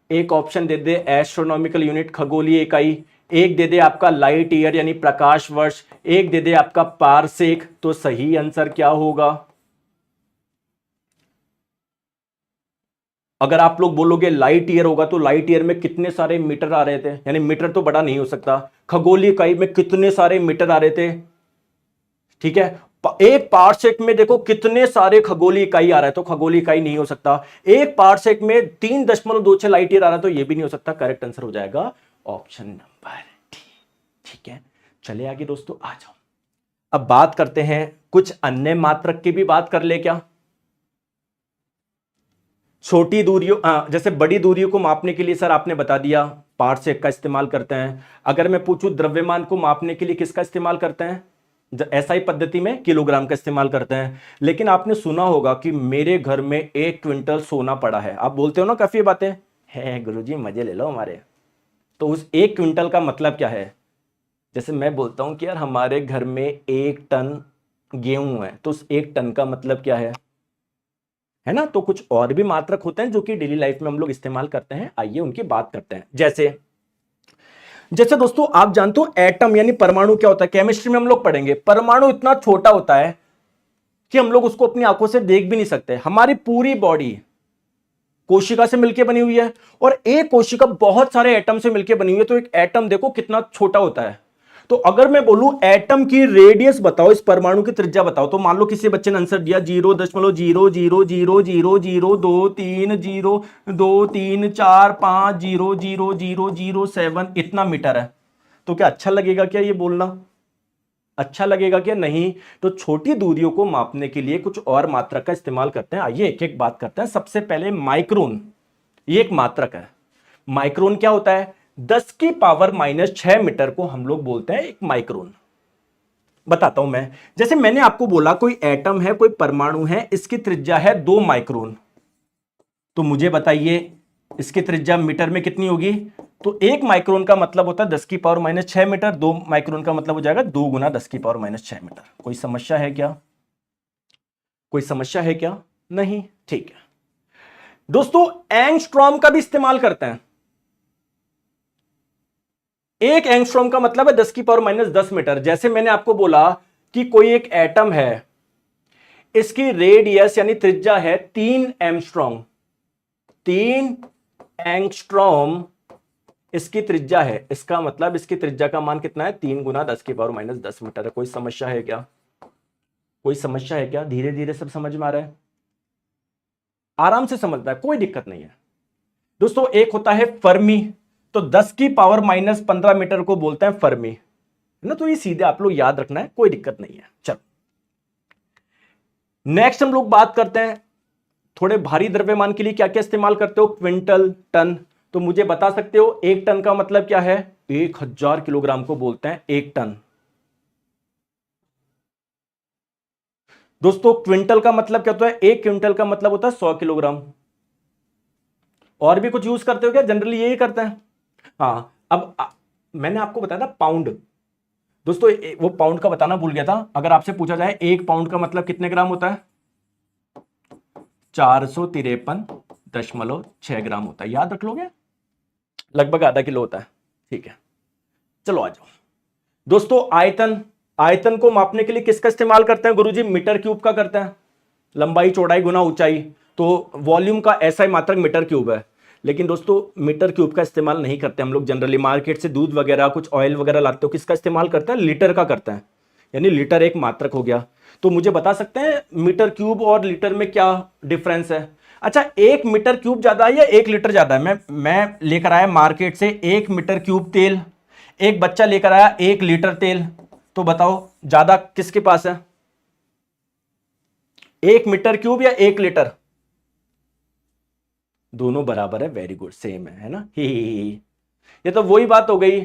एक ऑप्शन दे दे एस्ट्रोनॉमिकल यूनिट खगोलीय इकाई, एक दे दे आपका लाइट ईयर यानी प्रकाश वर्ष, एक दे दे आपका पारसेक, तो सही आंसर क्या होगा? अगर आप लोग बोलोगे लाइट ईयर होगा, तो लाइट ईयर में कितने सारे मीटर आ रहे थे, यानी मीटर तो बड़ा नहीं हो सकता। खगोलीय इकाई में कितने सारे मीटर आ रहे थे? ठीक है, एक पारसेक में देखो कितने सारे खगोलीय इकाई आ रहा है, तो खगोलीय इकाई नहीं हो सकता। एक पारसेक में 3.26 लाइट ईयर आ रहा है, तो यह भी नहीं हो सकता। करेक्ट आंसर हो जाएगा ऑप्शन नंबर डी। ठीक है, चले आगे दोस्तों, आ जाओ। अब बात करते हैं कुछ अन्य मात्रक की भी बात कर ले क्या। छोटी दूरियों, जैसे बड़ी दूरियों को मापने के लिए सर आपने बता दिया पारसेक का इस्तेमाल करते हैं। अगर मैं पूछूं द्रव्यमान को मापने के लिए किसका इस्तेमाल करते हैं, एसआई पद्धति में किलोग्राम का इस्तेमाल करते हैं। लेकिन आपने सुना होगा कि मेरे घर में 1 क्विंटल सोना पड़ा है, आप बोलते हो ना काफी बातें है गुरुजी मजे ले लो हमारे। तो उस 1 क्विंटल का मतलब क्या है? जैसे मैं बोलता हूं कि यार हमारे घर में 1 टन गेहूं है, तो उस 1 टन का मतलब क्या है ना। तो कुछ और भी मात्रक होते हैं जो कि डेली लाइफ में हम लोग इस्तेमाल करते हैं, आइए उनकी बात करते हैं। जैसे जैसे दोस्तों आप जानते हो एटम यानी परमाणु क्या होता है, केमिस्ट्री में हम लोग पढ़ेंगे। परमाणु इतना छोटा होता है कि हम लोग उसको अपनी आंखों से देख भी नहीं सकते। हमारी पूरी बॉडी कोशिका से मिलकर बनी हुई है, और एक कोशिका बहुत सारे एटम से मिलकर बनी हुई है। तो एक एटम देखो कितना छोटा होता है। तो अगर मैं बोलूं एटम की रेडियस बताओ, इस परमाणु की त्रिज्या बताओ, तो मान लो किसी बच्चे ने आंसर दिया 0.000002345007, इतना मीटर है। तो क्या अच्छा लगेगा क्या ये बोलना? अच्छा लगेगा क्या? नहीं। तो छोटी दूरियों को मापने के लिए कुछ और मात्रक का इस्तेमाल करते हैं। आइए एक एक बात करते हैं। सबसे पहले माइक्रोन, ये एक मात्रक है। माइक्रोन क्या होता है? 10 की पावर -6 मीटर को हम लोग बोलते हैं एक माइक्रोन। बताता हूं मैं। जैसे मैंने आपको बोला कोई एटम है, कोई परमाणु है, इसकी त्रिज्या है 2 माइक्रोन। तो मुझे बताइए इसकी त्रिज्या मीटर में कितनी होगी? तो 1 माइक्रोन का मतलब होता है 10 की पावर -6 मीटर, 2 माइक्रोन का मतलब हो जाएगा 2 गुना 10 की पावर -6 मीटर। कोई समस्या है क्या? कोई समस्या है क्या? नहीं, ठीक है। दोस्तों एंगस्ट्रॉम का भी इस्तेमाल करते हैं। 1 एंगस्ट्रॉम का मतलब है 10 की पावर -10 मीटर। जैसे मैंने आपको बोला कि कोई एक एटम है, इसकी रेडियस यानी त्रिज्या है 3 एंगस्ट्रॉम। 3 एंगस्ट्रॉम इसकी त्रिज्या है, इसका मतलब इसकी त्रिज्या का मान कितना है? 3 गुना 10⁻⁻10 मीटर है। कोई समस्या है क्या? कोई समस्या है क्या? धीरे धीरे सब समझ में आ रहा है? आराम से समझता है, कोई दिक्कत नहीं है दोस्तों। एक होता है फर्मी, तो 10⁻15 मीटर को बोलते हैं फर्मी, है ना। तो ये सीधे आप लोग याद रखना है, कोई दिक्कत नहीं है। चलो नेक्स्ट हम लोग बात करते हैं थोड़े भारी द्रव्यमान के लिए क्या क्या इस्तेमाल करते हो? Quintal, ton. तो मुझे बता सकते हो 1 टन का मतलब क्या है? 1000 किलोग्राम को बोलते हैं 1 टन। दोस्तों क्विंटल का मतलब क्या होता है? 1 क्विंटल का मतलब होता है 100 किलोग्राम। और भी कुछ यूज करते हो क्या? जनरली यही करते हैं। हाँ, अब मैंने आपको बताया था पाउंड। दोस्तों वो पाउंड का बताना भूल गया था। अगर आपसे पूछा जाए 1 पाउंड का मतलब कितने ग्राम होता है? 453.6 ग्राम होता है। याद रख लोगे? लगभग आधा किलो होता है। ठीक है, चलो आ जाओ दोस्तों। आयतन, आयतन को मापने के लिए किसका इस्तेमाल करते हैं गुरुजी? मीटर क्यूब का करते हैं। लंबाई चौड़ाई गुना ऊंचाई, तो वॉल्यूम का ऐसा मात्रक मीटर क्यूब है। लेकिन दोस्तों मीटर क्यूब का इस्तेमाल नहीं करते हम लोग। जनरली मार्केट से दूध वगैरह कुछ ऑयल वगैरह लाते हो, किसका इस्तेमाल करते हैं? लीटर का करते हैं, यानी लीटर एक मात्रक हो गया। तो मुझे बता सकते हैं मीटर क्यूब और लीटर में क्या डिफरेंस है? अच्छा, 1 मीटर क्यूब ज्यादा है या 1 लीटर ज्यादा है? मैं लेकर आया मार्केट से 1 मीटर क्यूब तेल, एक बच्चा लेकर आया 1 लीटर तेल, तो बताओ ज्यादा किसके पास है? 1 मीटर क्यूब या 1 लीटर? दोनों बराबर है। वेरी गुड, सेम है ना। ही ये तो वही बात हो गई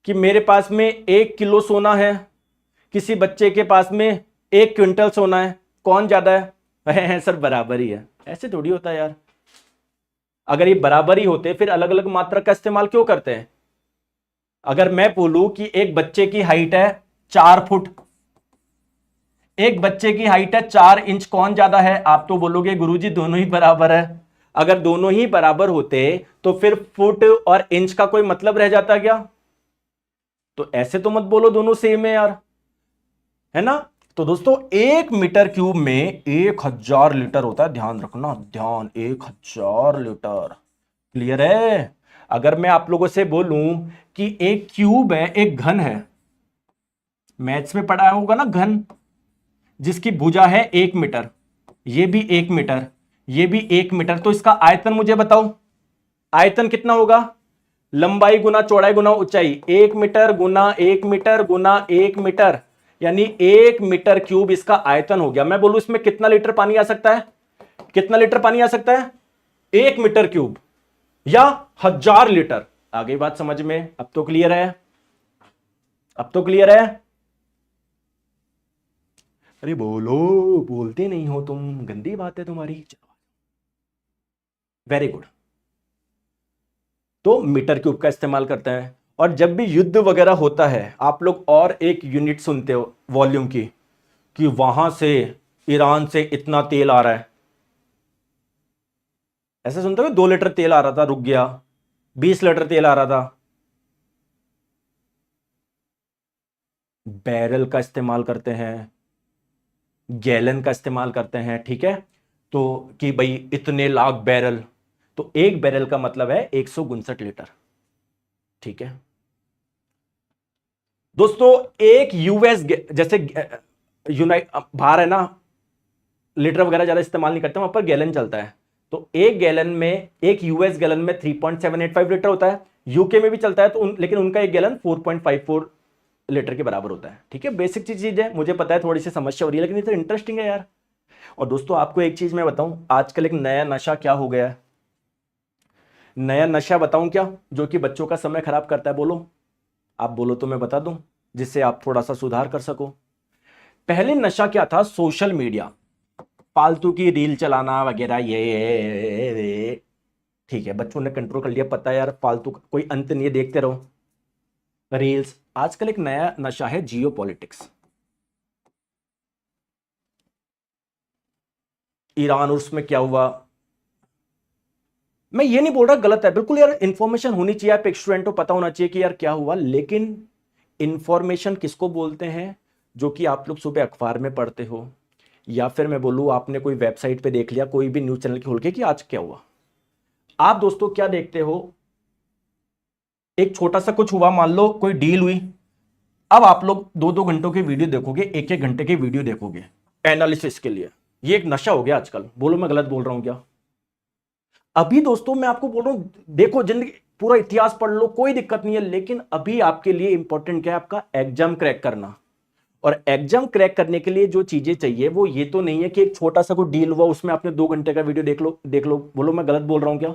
कि मेरे पास में 1 किलो सोना है, किसी बच्चे के पास में 1 क्विंटल सोना है, कौन ज्यादा है? सर बराबर ही है। ऐसे थोड़ी होता है यार। अगर ये बराबर ही होते फिर अलग अलग मात्रक का इस्तेमाल क्यों करते हैं? अगर मैं बोलूं कि एक बच्चे की हाइट है 4 फुट, एक बच्चे की हाइट है 4 इंच, कौन ज्यादा है? आप तो बोलोगे गुरुजी दोनों ही बराबर है। अगर दोनों ही बराबर होते तो फिर फुट और इंच का कोई मतलब रह जाता क्या? तो ऐसे तो मत बोलो दोनों सेम है यार, है ना। तो दोस्तों 1 मीटर क्यूब में 1000 लीटर होता है। ध्यान रखना, ध्यान, 1000 लीटर। क्लियर है? अगर मैं आप लोगों से बोलूं कि एक क्यूब है, एक घन है, मैथ्स में पढ़ा होगा ना घन, जिसकी भुजा है 1 मीटर, ये भी 1 मीटर, ये भी 1 मीटर, तो इसका आयतन मुझे बताओ। आयतन कितना होगा? लंबाई गुना चौड़ाई गुना ऊंचाई, 1 मीटर गुना 1 मीटर गुना 1 मीटर, यानी 1 मीटर क्यूब इसका आयतन हो गया। मैं बोलूं इसमें कितना लीटर पानी आ सकता है? कितना लीटर पानी आ सकता है? 1 मीटर क्यूब या 1000 लीटर। आ गई बात समझ में? अब तो क्लियर है? अब तो क्लियर है? अरे बोलो, बोलते नहीं हो तुम, गंदी बात है तुम्हारी। चलो, वेरी गुड। तो मीटर क्यूब का इस्तेमाल करते हैं। और जब भी युद्ध वगैरह होता है, आप लोग और एक यूनिट सुनते हो वॉल्यूम की, कि वहां से ईरान से इतना तेल आ रहा है। ऐसे सुनते हो 2 लीटर तेल आ रहा था, रुक गया, 20 लीटर तेल आ रहा था। बैरल का इस्तेमाल करते हैं, गैलन का इस्तेमाल करते हैं, ठीक है। तो कि भाई इतने लाख बैरल, तो एक बैरल का मतलब है 159 लीटर, ठीक है दोस्तों। एक यूएस जैसे यूनाइट बाहर है ना, लीटर वगैरह ज्यादा इस्तेमाल नहीं करते, वहां पर गैलन चलता है। तो एक गैलन में, एक यूएस गैलन में 3.785 लीटर होता है। यूके में भी चलता है तो लेकिन उनका एक गैलन 4.54 लीटर के बराबर होता है, ठीक है। बेसिक चीज है, मुझे पता है थोड़ी सी समस्या हो रही है, लेकिन ये तो इंटरेस्टिंग है यार। और दोस्तों आपको एक चीज मैं बताऊं, आजकल एक नया नशा क्या हो गया है? नया नशा बताऊं क्या, जो कि बच्चों का समय खराब करता है? बोलो, आप बोलो तो मैं बता दूं, जिससे आप थोड़ा सा सुधार कर सको। पहले नशा क्या था? सोशल मीडिया, फालतू की रील चलाना वगैरह, ये ठीक है, बच्चों ने कंट्रोल कर लिया, पता है यार फालतू कोई अंत नहीं है, देखते रहो रील्स। आजकल एक नया नशा है जियो पॉलिटिक्स। ईरान उसमें क्या हुआ, मैं ये नहीं बोल रहा गलत है, बिल्कुल यार इंफॉर्मेशन होनी चाहिए, आप एक स्टूडेंट को पता होना चाहिए कि यार क्या हुआ। लेकिन इंफॉर्मेशन किसको बोलते हैं? जो कि आप लोग सुबह अखबार में पढ़ते हो, या फिर मैं बोलूँ आपने कोई वेबसाइट पे देख लिया, कोई भी न्यूज चैनल खोल के कि आज क्या हुआ। आप दोस्तों क्या देखते हो, एक छोटा सा कुछ हुआ, मान लो कोई डील हुई, अब आप लोग 2-2 घंटों के वीडियो देखोगे, 1-1 घंटे के वीडियो देखोगे एनालिसिस के लिए। ये एक नशा हो गया आजकल। बोलो मैं गलत बोल रहा हूं क्या? अभी दोस्तों मैं आपको बोल रहा हूं, देखो जिंदगी पूरा इतिहास पढ़ लो, कोई दिक्कत नहीं है, लेकिन अभी आपके लिए इंपॉर्टेंट क्या है? आपका एग्जाम क्रैक करना। और एग्जाम क्रैक करने के लिए जो चीजें चाहिए वो ये तो नहीं है कि एक छोटा सा कोई डील हुआ उसमें आपने 2 घंटे का वीडियो देख लो। बोलो मैं गलत बोल रहा हूं क्या?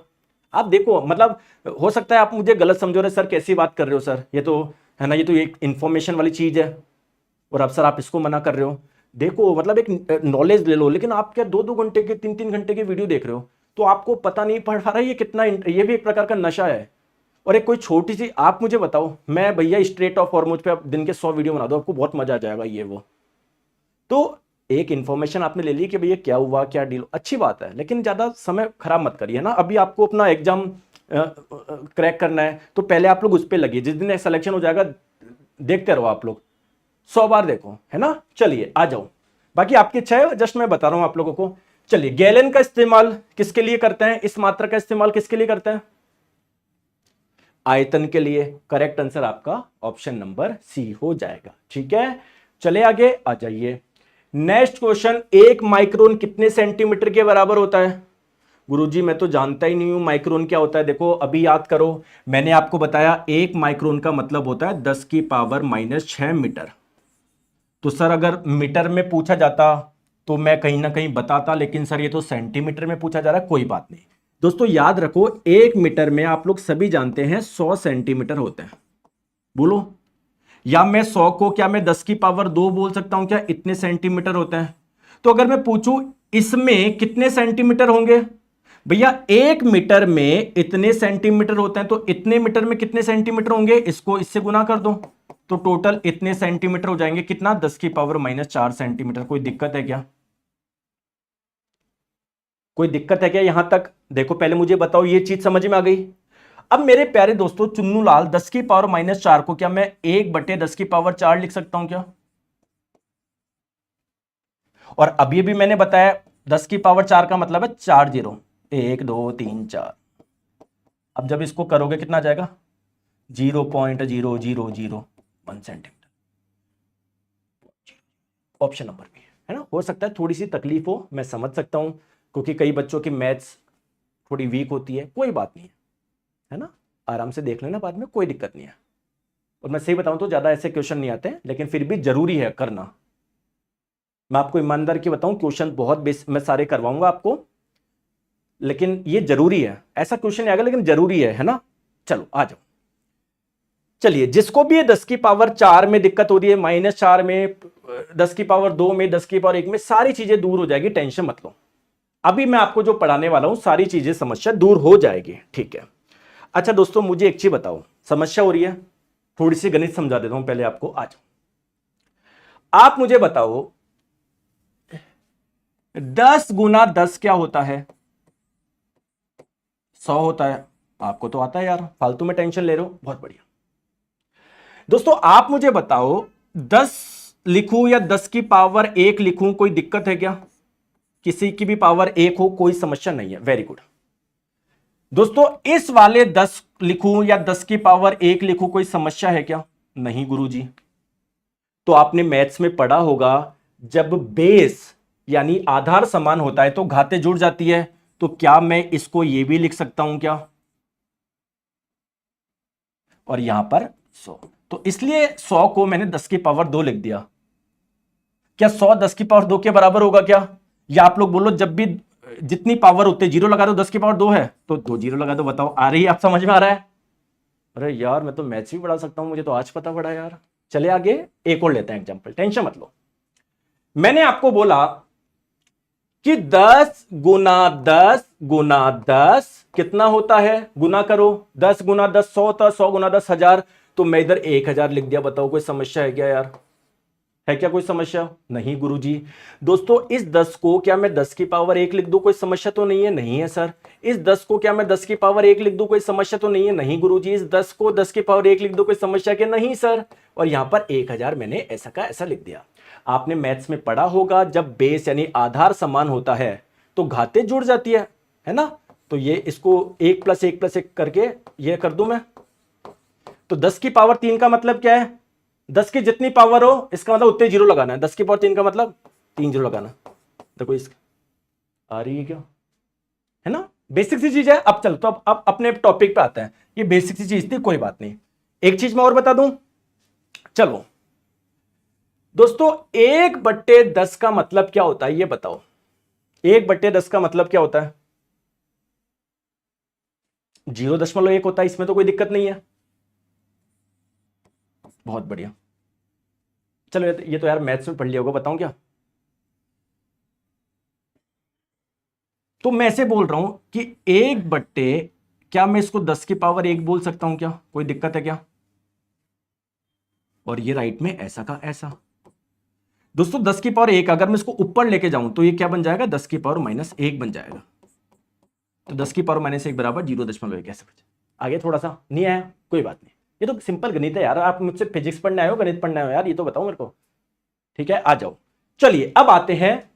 आप देखो, मतलब हो सकता है आप मुझे गलत समझो रहे, सर कैसी बात कर रहे हो सर, ये तो है ना, ये तो एक इंफॉर्मेशन वाली चीज है, और अब सर आप इसको मना कर रहे हो। देखो मतलब एक नॉलेज ले लो, लेकिन आप क्या 2-2 घंटे के 3-3 घंटे के वीडियो देख रहे हो, तो आपको पता नहीं पड़ रहा है ये कितना, ये भी एक प्रकार का नशा है। और एक कोई छोटी सी, आप मुझे बताओ, मैं भैया स्ट्रेट ऑफ फॉर्मूज पे दिन के 100 वीडियो बना दो, आपको बहुत मजा आ जाएगा ये वो। तो एक इंफॉर्मेशन आपने ले ली कि भैया क्या हुआ, क्या डील, अच्छी बात है, लेकिन ज्यादा समय खराब मत करिए ना। अभी आपको अपना एग्जाम क्रैक करना है, तो पहले आप लोग उस पर लगिए, जिस दिन सिलेक्शन हो जाएगा देखते रहो आप लोग, 100 बार देखो, है ना। चलिए आ जाओ, बाकी आपकी इच्छा है, जस्ट मैं बता रहा हूं आप लोगों को। चलिए, गैलन का इस्तेमाल किसके लिए करते हैं? इस मात्रा का इस्तेमाल किसके लिए करते हैं? आयतन के लिए। करेक्ट आंसर आपका ऑप्शन नंबर सी हो जाएगा। ठीक है, चले आगे आ जाइए। नेक्स्ट क्वेश्चन, 1 माइक्रोन कितने सेंटीमीटर के बराबर होता है? गुरुजी मैं तो जानता ही नहीं हूं माइक्रोन क्या होता है। देखो अभी याद करो, मैंने आपको बताया 1 माइक्रोन का मतलब होता है 10⁻⁻6 मीटर। तो सर अगर मीटर में पूछा जाता तो मैं कहीं ना कहीं बताता, लेकिन सर ये तो सेंटीमीटर में पूछा जा रहा है। कोई बात नहीं दोस्तों, याद रखो 1 मीटर में आप लोग सभी जानते हैं 100 सेंटीमीटर होते हैं। बोलो, या मैं 100 को क्या मैं 10⁻2 बोल सकता हूं क्या? इतने सेंटीमीटर होते हैं। तो अगर मैं पूछूं इसमें कितने सेंटीमीटर होंगे, भैया 1 मीटर में इतने सेंटीमीटर होते हैं, तो इतने मीटर में कितने सेंटीमीटर होंगे? इसको इससे गुना कर दो तो टोटल इतने सेंटीमीटर हो जाएंगे। कितना? 10⁻⁻4 सेंटीमीटर। कोई दिक्कत है क्या? कोई दिक्कत है क्या यहां तक? देखो पहले मुझे बताओ, ये चीज समझ में आ गई? अब मेरे प्यारे दोस्तों, चुन्नू लाल, 10⁻⁻4 को क्या मैं 1/10⁻4 लिख सकता हूं क्या? और अभी भी मैंने बताया 10⁻4 का मतलब है 4 जीरो, 1 2 3 4। अब जब इसको करोगे कितना आ जाएगा? 0.0001 सेंटीमीटर। ऑप्शन नंबर बी है ना। हो सकता है थोड़ी सी तकलीफ हो, मैं समझ सकता हूं, क्योंकि कई बच्चों की मैथ्स थोड़ी वीक होती है। कोई बात नहीं है ना, आराम से देख लेना बाद में, कोई दिक्कत नहीं है। और मैं सही बताऊं तो ज्यादा ऐसे क्वेश्चन नहीं आते हैं, लेकिन फिर भी जरूरी है करना। मैं आपको ईमानदार की बताऊं, क्वेश्चन बहुत मैं सारे करवाऊंगा आपको, लेकिन ये जरूरी है। ऐसा क्वेश्चन आएगा लेकिन जरूरी है ना। चलो आ जाओ। चलिए, जिसको भी 10⁻4 में दिक्कत हो रही है, -4 में, 10⁻2 में, 10⁻1 में, सारी चीजें दूर हो जाएगी, टेंशन मत लो। अभी मैं आपको जो पढ़ाने वाला हूं सारी चीजें, समस्या दूर हो जाएगी। ठीक है, अच्छा दोस्तों मुझे एक चीज बताओ, समस्या हो रही है, थोड़ी सी गणित समझा देता हूं पहले आपको। आ जाओ, आप मुझे बताओ 10 × 10 क्या होता है? 100 होता है। आपको तो आता है यार, फालतू में टेंशन ले रहे हो, बहुत बढ़िया। दोस्तों आप मुझे बताओ 10 लिखूं या 10⁻1 लिखूं, कोई दिक्कत है क्या? किसी की भी पावर 1 हो, कोई समस्या नहीं है। वेरी गुड दोस्तों, इस वाले 10 लिखूं या 10⁻1 लिखूं, कोई समस्या है क्या? नहीं गुरुजी। तो आपने मैथ्स में पढ़ा होगा, जब बेस यानी आधार समान होता है तो घातें जुड़ जाती है। तो क्या मैं इसको ये भी लिख सकता हूं क्या? और यहां पर 100, तो इसलिए 100 को मैंने 10⁻2 लिख दिया। क्या 100 10⁻2 के बराबर होगा क्या? या आप लोग बोलो, जब भी जितनी पावर होते जीरो लगा दो, 10⁻2 है तो 2 जीरो लगा दो। बताओ आ रही है? आप समझ में आ रहा है? अरे यार मैं तो मैथ्स भी पढ़ा सकता हूं, मुझे तो आज पता पड़ा यार। चले आगे, एक और लेते हैं एग्जांपल, टेंशन मत लो। मैंने आपको बोला कि 10 × 10 × 10 कितना होता है? गुना करो, 10 × 10 100 होता है, 100 × 10 1000। तो मैं इधर 1000 लिख दिया। बताओ कोई समस्या है क्या यार? है क्या कोई समस्या? नहीं गुरुजी। दोस्तों इस 10 को क्या मैं 10 की पावर 1 लिख दूं, कोई समस्या तो नहीं है? नहीं है सर। इस 10 को क्या मैं 10 की पावर 1 लिख दूं, कोई समस्या तो नहीं है? नहीं गुरुजी। इस 10 को 10 की पावर 1 लिख दो, कोई समस्या क्या? नहीं सर। और यहां पर 1000 मैंने ऐसा का ऐसा लिख दिया। आपने मैथ्स में पढ़ा होगा, जब बेस यानी आधार समान होता है तो घातें जुड़ जाती है ना? तो ये इसको 1 + 1 + 1 करके ये कर दूं मैं। तो 10 की पावर 3 का मतलब क्या है? 10 की जितनी पावर हो इसका मतलब उतने जीरो लगाना है। 10 की पावर 3 का मतलब 3 जीरो लगाना। देखो इसका आ रही है क्या? है ना? बेसिक सी चीज है। अब चल तो अब अपने टॉपिक पे आते हैं। ये बेसिक सी चीज थी, कोई बात नहीं। एक चीज मैं और बता दूं, चलो दोस्तों 1/10 का मतलब क्या होता है ये बताओ। 1/10 का मतलब क्या होता है? 0.1 होता है, इसमें तो कोई दिक्कत नहीं है। बहुत बढ़िया। चलो ये तो यार मैथ्स में पढ़ लिया होगा, बताऊं क्या? तो मैं ऐसे बोल रहा हूं कि 1/, क्या मैं इसको 10 की पावर 1 बोल सकता हूं क्या? कोई दिक्कत है क्या? और ये राइट में ऐसा का ऐसा। दोस्तों 10 की पावर 1 अगर मैं इसको ऊपर लेके जाऊं तो ये क्या बन जाएगा? 10 की पावर -1 बन जाएगा। तो 10 की पावर -1 बराबर 0.1 ऐसे बचे। आगे थोड़ा सा नहीं आया, कोई बात नहीं। ये तो सिंपल गणित है यार। आप मुझसे फिजिक्स पढ़ने आए हो, गणित पढ़ने आए हो यार? ये तो बताओ मेरे को। ठीक है, आ जाओ। चलिए अब आते हैं,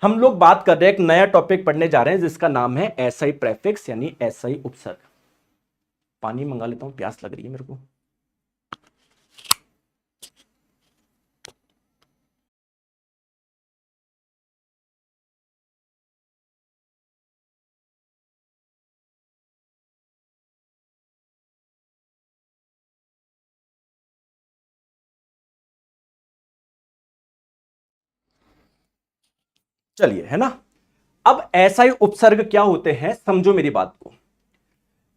हम लोग बात कर रहे हैं, एक नया टॉपिक पढ़ने जा रहे हैं जिसका नाम है एसआई प्रेफिक्स यानी एसआई उपसर्ग। पानी मंगा लेता हूं, प्यास लग रही है मेरे को। चलिए, है ना? अब एसआई उपसर्ग क्या होते हैं समझो मेरी बात को।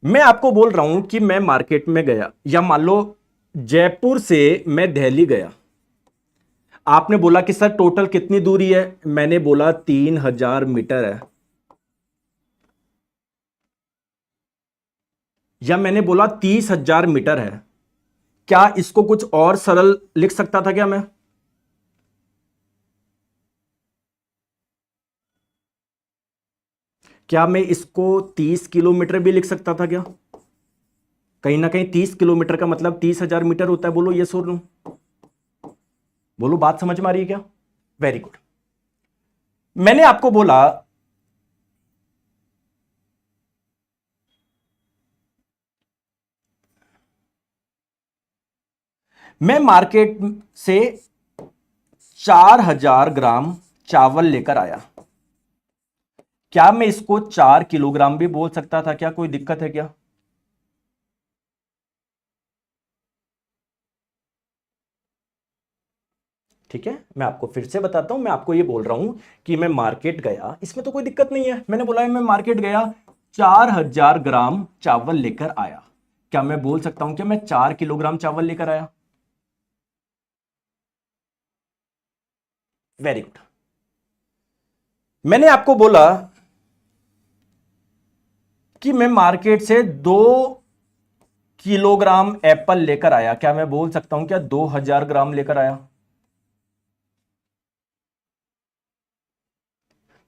मैं आपको बोल रहा हूं कि मैं मार्केट में गया, या मान लो जयपुर से मैं दिल्ली गया। आपने बोला कि सर टोटल कितनी दूरी है? मैंने बोला 3000 मीटर है। या मैंने बोला 30,000 मीटर है। क्या इसको कुछ और सरल लिख सकता था क्या मैं? क्या मैं इसको 30 किलोमीटर भी लिख सकता था क्या? कहीं ना कहीं 30 किलोमीटर का मतलब 30,000 मीटर होता है। बोलो ये सुन लो, बोलो बात समझ में आ रही है क्या? Very good. मैंने आपको बोला मैं मार्केट से 4000 ग्राम चावल लेकर आया। क्या मैं इसको 4 किलोग्राम भी बोल सकता था क्या? कोई दिक्कत है क्या? ठीक है, मैं आपको फिर से बताता हूं। मैं आपको ये बोल रहा हूं कि मैं मार्केट गया, इसमें तो कोई दिक्कत नहीं है। मैंने बोला है मैं मार्केट गया, 4000 ग्राम चावल लेकर आया। क्या मैं बोल सकता हूं कि मैं 4 किलोग्राम चावल लेकर आया? Very good. मैंने आपको बोला कि मैं मार्केट से 2 किलोग्राम एप्पल लेकर आया। क्या मैं बोल सकता हूं क्या 2000 ग्राम लेकर आया?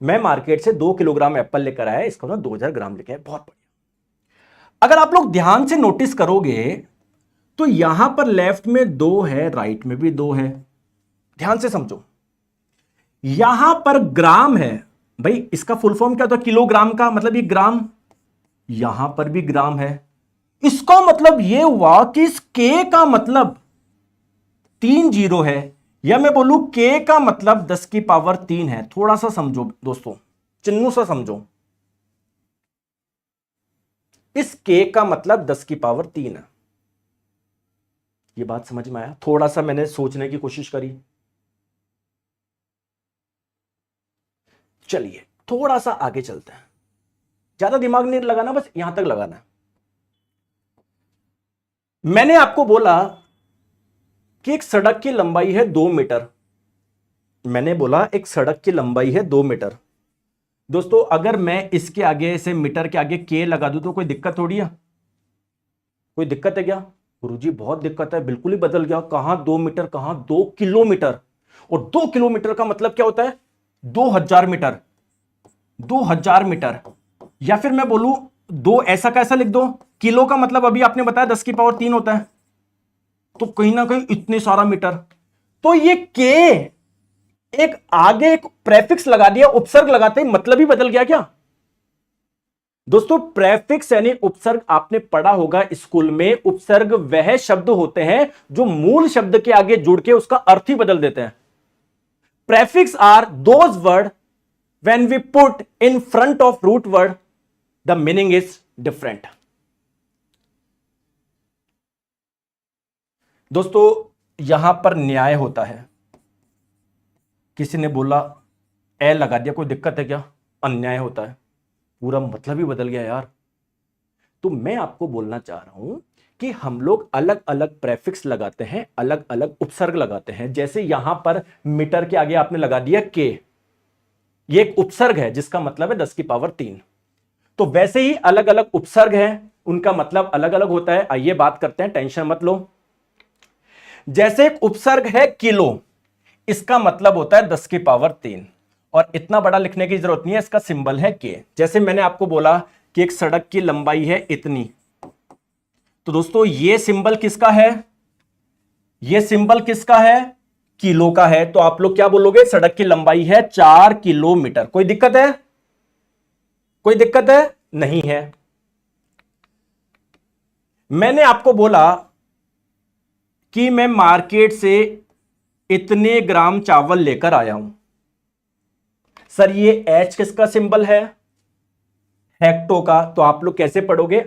मैं मार्केट से 2 किलोग्राम एप्पल लेकर आया, इसका मतलब 2000 ग्राम लेकर आया। बहुत बढ़िया। अगर आप लोग ध्यान से नोटिस करोगे तो यहां पर लेफ्ट में 2 है, राइट में भी 2 है। ध्यान से समझो, यहां पर ग्राम है। भाई इसका फुल फॉर्म क्या होता है? किलोग्राम का मतलब ये ग्राम। यहां पर भी ग्राम है। इसका मतलब यह हुआ कि इस के का मतलब 3 जीरो है, या मैं बोलूं के का मतलब 10 की पावर 3 है। थोड़ा सा समझो दोस्तों, चिन्नू सा समझो। इस के का मतलब 10 की पावर 3 है। ये बात समझ में आया? थोड़ा सा मैंने सोचने की कोशिश करी। चलिए थोड़ा सा आगे चलते हैं। ज्यादा दिमाग नहीं लगाना, बस यहां तक लगाना है। मैंने आपको बोला कि एक सड़क की लंबाई है 2 मीटर। मैंने बोला एक सड़क की लंबाई है 2 मीटर। दोस्तों अगर मैं इसके आगे से मीटर के आगे के लगा दूं तो कोई दिक्कत थोड़ी है? कोई दिक्कत है क्या? गुरुजी बहुत दिक्कत है, बिल्कुल ही बदल गया। कहां 2 मीटर, कहां 2 किलोमीटर। और 2 किलोमीटर का मतलब क्या होता है? 2000 मीटर। 2000 मीटर, या फिर मैं बोलूं दो, ऐसा कैसा लिख दो, किलो का मतलब अभी आपने बताया 10 की पावर 3 होता है, तो कहीं ना कहीं इतने सारा मीटर। तो ये के, एक आगे एक प्रेफिक्स लगा दिया, उपसर्ग लगाते ही मतलब ही बदल गया क्या दोस्तों? प्रेफिक्स यानी उपसर्ग आपने पढ़ा होगा स्कूल में। उपसर्ग वह शब्द होते हैं जो मूल शब्द के आगे जुड़ के उसका अर्थ ही बदल देते हैं। Prefix are those word when we put in front of root word the meaning is different. दोस्तों यहां पर न्याय होता है। किसी ने बोला ए लगा दिया, कोई दिक्कत है क्या? अन्याय होता है, पूरा मतलब ही बदल गया यार। तो मैं आपको बोलना चाह रहा हूं कि हम लोग अलग अलग प्रेफिक्स लगाते हैं, अलग अलग उपसर्ग लगाते हैं। जैसे यहां पर मीटर के आगे आपने लगा दिया के, ये एक उपसर्ग है जिसका मतलब है 10 की पावर 3। तो वैसे ही अलग अलग उपसर्ग हैं, उनका मतलब अलग अलग होता है। आइए बात करते हैं, टेंशन मत लो। जैसे एक उपसर्ग है किलो, इसका मतलब होता है 10 की पावर 3, और इतना बड़ा लिखने की जरूरत नहीं है, इसका सिंबल है के। जैसे मैंने आपको बोला कि एक सड़क की लंबाई है इतनी, तो दोस्तों ये सिंबल किसका है? ये सिंबल किसका है? किलो का है। तो आप लोग क्या बोलोगे? सड़क की लंबाई है 4 किलोमीटर। कोई दिक्कत है? कोई दिक्कत है? नहीं है। मैंने आपको बोला कि मैं मार्केट से इतने ग्राम चावल लेकर आया हूं। सर ये एच किसका सिंबल है? हेक्टो का। तो आप लोग कैसे पढ़ोगे?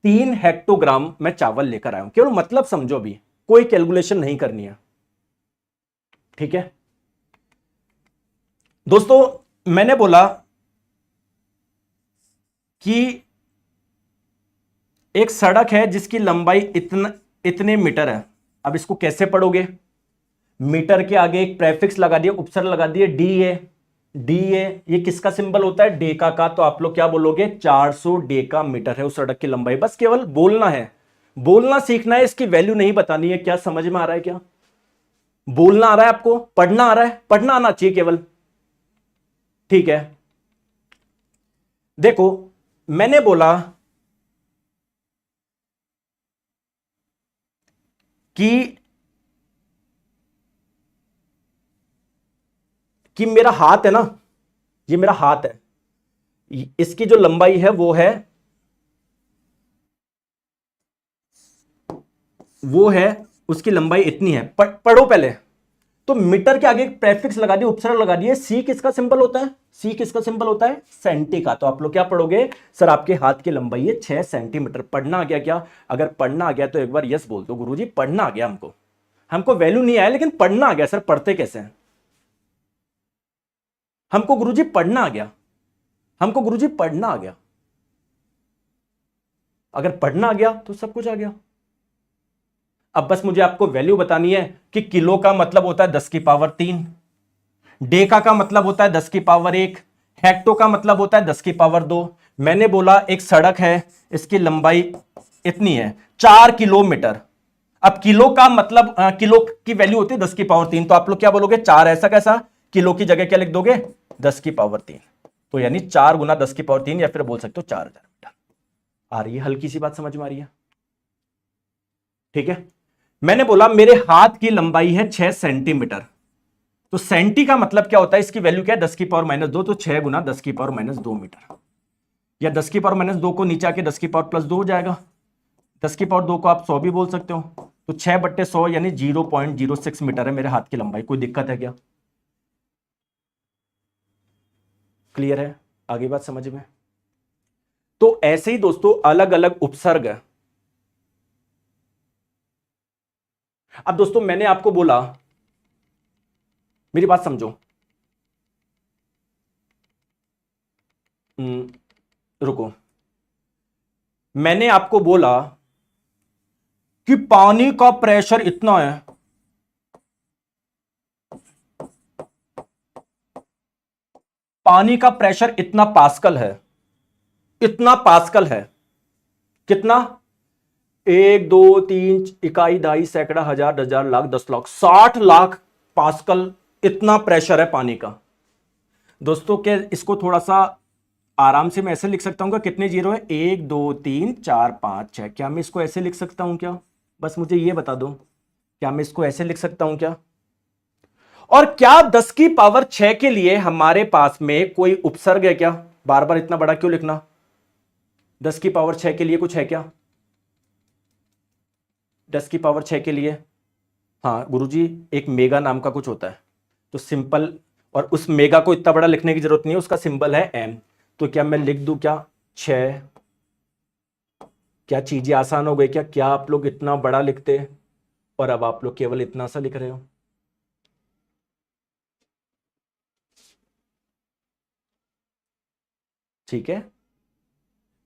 3 हेक्टोग्राम मैं चावल लेकर आया हूं। केवल मतलब समझो, भी कोई कैलकुलेशन नहीं करनी है, ठीक है दोस्तों? मैंने बोला कि एक सड़क है जिसकी लंबाई इतने मीटर है। अब इसको कैसे पढ़ोगे? मीटर के आगे एक प्रेफिक्स लगा दिया, उपसर्ग लगा दिए, डी ए। डी ए ये किसका सिंबल होता है? डेका का। तो आप लोग क्या बोलोगे? 400 डेका मीटर है उस सड़क की लंबाई। बस केवल बोलना है, बोलना सीखना है, इसकी वैल्यू नहीं बतानी है। क्या समझ में आ रहा है? क्या बोलना आ रहा है आपको? पढ़ना आ रहा है? पढ़ना आना चाहिए केवल, ठीक है? देखो मैंने बोला कि मेरा हाथ है ना, ये मेरा हाथ है, इसकी जो लंबाई है वो है उसकी लंबाई इतनी है। पढ़ो पहले। तो मीटर के आगे एक प्रेफिक्स लगा दिए, उपसर्ग लगा दिए। सी किसका सिंबल होता है? सी किसका सिंबल होता है? सेंटी का। तो आप लोग क्या पढ़ोगे? सर आपके हाथ की लंबाई है 6 सेंटीमीटर। पढ़ना आ गया क्या? अगर पढ़ना आ गया तो एक बार यस बोल दो, गुरुजी पढ़ना आ गया। हमको वैल्यू नहीं आया लेकिन पढ़ना आ गया। सर पढ़ते कैसे हैं? हमको गुरुजी पढ़ना आ गया, हमको गुरुजी पढ़ना आ गया। अगर पढ़ना आ गया तो सब कुछ आ गया। अब बस मुझे आपको वैल्यू बतानी है कि किलो का मतलब होता है 10 की पावर 3, डेका का मतलब होता है 10 की पावर 1, हेक्टो का मतलब होता है 10 की पावर 2। मैंने बोला एक सड़क है, इसकी लंबाई इतनी है 4 किलोमीटर। अब किलो का मतलब किलो की वैल्यू होती है 10 की पावर 3। तो आप लोग क्या बोलोगे? 4 ऐसा कैसा? किलो की जगह क्या लिख दोगे? 10 की पावर 3। तो यानी 4 गुना 10 की पावर 3, या फिर बोल सकते हो 4000 मीटर। आ रही है? हल्की सी बात समझ में आ रही है? ठीक है। मैंने बोला मेरे हाथ की लंबाई है 6 सेंटीमीटर। तो सेंटी का मतलब क्या होता है? इसकी वैल्यू क्या है? 10 की पावर -2। तो 6 गुना 10 की पावर-2 मीटर, या 10 की पावर-2 को नीचे आके 10 की पावर+2 हो जाएगा। 10 की पावर 2 को आप 100 भी बोल सकते हो। तो 6/100 यानी 0.06 मीटर है मेरे हाथ की लंबाई। कोई दिक्कत है क्या? क्लियर है? आगे बात समझ में? तो ऐसे ही दोस्तों अलग अलग उपसर्ग है। अब दोस्तों मैंने आपको बोला, मेरी बात समझो। रुको, मैंने आपको बोला कि पानी का प्रेशर इतना है, पानी का प्रेशर इतना पास्कल है, इतना पास्कल है। कितना? 1 2 3 इकाई, दहाई, सैकड़ा, हजार, 10,000, लाख, 10 लाख, 60 लाख पास्कल इतना प्रेशर है पानी का। दोस्तों क्या इसको थोड़ा सा आराम से मैं ऐसे लिख सकता हूं क्या? कितने जीरो है? 1 2 3 4 5 6। क्या मैं इसको ऐसे लिख सकता हूं क्या? बस मुझे ये बता दो, क्या मैं इसको ऐसे लिख सकता हूं क्या? और क्या 10 की पावर 6 के लिए हमारे पास में कोई उपसर्ग है क्या? बार बार इतना बड़ा क्यों लिखना? 10 की पावर 6 के लिए कुछ है क्या? 10 की पावर 6 के लिए, हाँ गुरुजी, एक मेगा नाम का कुछ होता है, तो सिंपल, और उस मेगा को इतना बड़ा लिखने की जरूरत नहीं है, उसका सिंबल है एम। तो क्या मैं लिख दूं क्या 6? क्या चीजें आसान हो गई क्या? क्या आप लोग इतना बड़ा लिखते और अब आप लोग केवल इतना सा लिख रहे हो? ठीक है।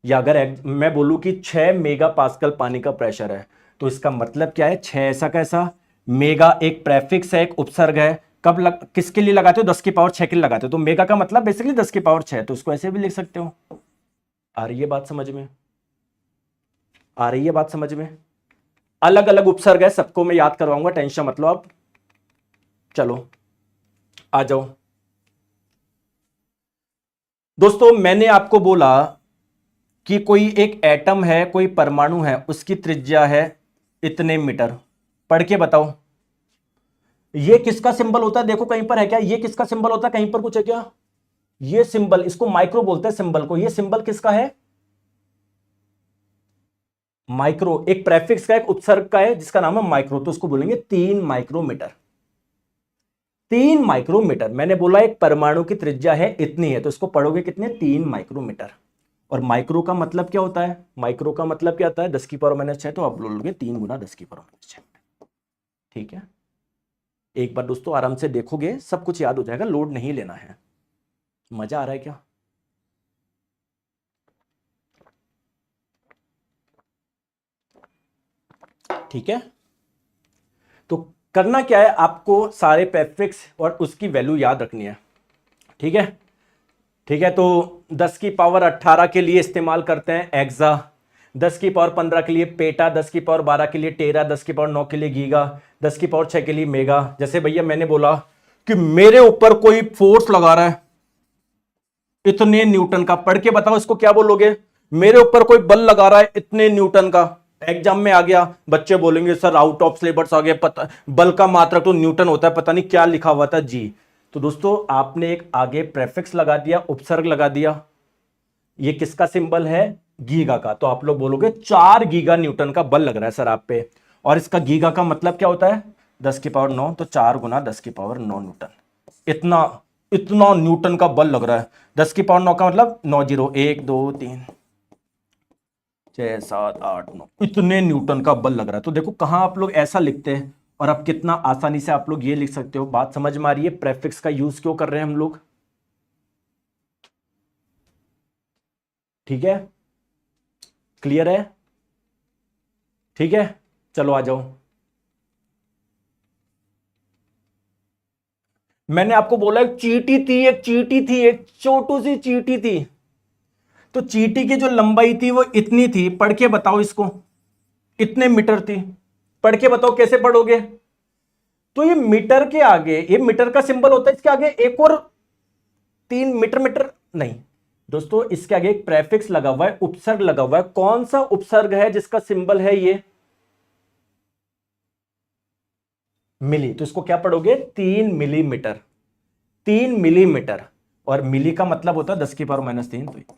या अगर मैं बोलूं कि 6 मेगा पास्कल पानी का प्रेशर है, तो इसका मतलब क्या है? 6 ऐसा कैसा? मेगा एक प्रेफिक्स है, एक उपसर्ग है। किसके लिए लगाते हो? 10 की पावर 6 के लिए लगाते हो, तो मेगा का मतलब बेसिकली 10 की पावर 6, तो इसको ऐसे भी लिख सकते हो। आ रही है बात समझ में? आ रही है बात समझ में? अलग अलग उपसर्ग है, सबको मैं याद करवाऊंगा, टेंशन मत लो आप। चलो आ जाओ दोस्तों, मैंने आपको बोला कि कोई एक एटम है, कोई परमाणु है, उसकी त्रिज्या है इतने मीटर। पढ़ के बताओ ये किसका सिंबल होता है? देखो कहीं पर है क्या? ये किसका सिंबल होता है? कहीं पर कुछ है क्या? ये सिंबल, इसको माइक्रो बोलते हैं सिंबल को। ये सिंबल किसका है? माइक्रो, एक प्रेफिक्स का, एक उपसर्ग का है जिसका नाम है माइक्रो, तो उसको बोलेंगे 3 माइक्रोमीटर। 3 माइक्रोमीटर, मैंने बोला एक परमाणु की त्रिज्या है इतनी है, तो इसको पढ़ोगे कितने? 3 माइक्रोमीटर। और माइक्रो का मतलब क्या होता है? माइक्रो का मतलब क्या होता है? 10 की पावर माइनस 6, तो आप बोलोगे 3 गुना 10 की पावर माइनस 6। ठीक है, एक बार दोस्तों आराम से देखोगे सब कुछ याद हो जाएगा, लोड नहीं लेना है। मजा आ रहा है क्या? ठीक है, तो करना क्या है आपको? सारे प्रेफिक्स और उसकी वैल्यू याद रखनी है। ठीक है, ठीक है, तो 10 की पावर 18 के लिए इस्तेमाल करते हैं एक्सा, 10 की पावर 15 के लिए पेटा, 10 की पावर 12 के लिए टेरा, 10 की पावर 9 के लिए गीगा, 10 की पावर 6 के लिए मेगा। जैसे भैया मैंने बोला कि मेरे ऊपर कोई फोर्स लगा रहा है इतने न्यूटन का, पढ़ के बताओ इसको क्या बोलोगे? मेरे ऊपर कोई बल लगा रहा है इतने न्यूटन का। एग्जाम में आ गया, बच्चे बोलेंगे सर आउट ऑफ सिलेबस आ गया, पता बल का मात्रक तो न्यूटन होता है, पता नहीं क्या लिखा हुआ था जी। तो दोस्तों आपने एक आगे प्रेफिक्स लगा दिया, उपसर्ग लगा दिया, ये किसका सिंबल है? गीगा का। तो आप लोग बोलोगे 4 गीगा न्यूटन का बल लग रहा है सर आप पे। और इसका गीगा का मतलब क्या होता है? 10 की पावर 9, तो 4 गुना 10 की पावर 9 न्यूटन। इतना इतना न्यूटन का बल लग रहा है। 10 की पावर 9 का मतलब 9 जीरो, 1 2 3 6 7 8 9, इतने न्यूटन का बल लग रहा है। तो देखो कहां आप लोग ऐसा लिखते हैं और अब कितना आसानी से आप लोग ये लिख सकते हो। बात समझ में आ रही है? प्रेफिक्स का यूज क्यों कर रहे हैं हम लोग? ठीक है, क्लियर है? ठीक है, चलो आ जाओ। मैंने आपको बोला एक चींटी थी, एक चींटी थी, एक छोटू सी चींटी थी। तो चींटी की जो लंबाई थी वो इतनी थी, पढ़ के बताओ इसको, इतने मीटर थी। पढ़ के बताओ कैसे पढ़ोगे? तो ये मीटर के आगे, ये मीटर का सिंबल होता है, इसके आगे एक और 3 मीटर, मीटर नहीं दोस्तों, इसके आगे एक प्रेफिक्स लगा हुआ है, उपसर्ग लगा हुआ है। कौन सा उपसर्ग है जिसका सिंबल है ये मिली? तो इसको क्या पढ़ोगे? 3 मिलीमीटर। 3 मिलीमीटर, और मिली का मतलब होता है 10 की पावर माइनस 3। तो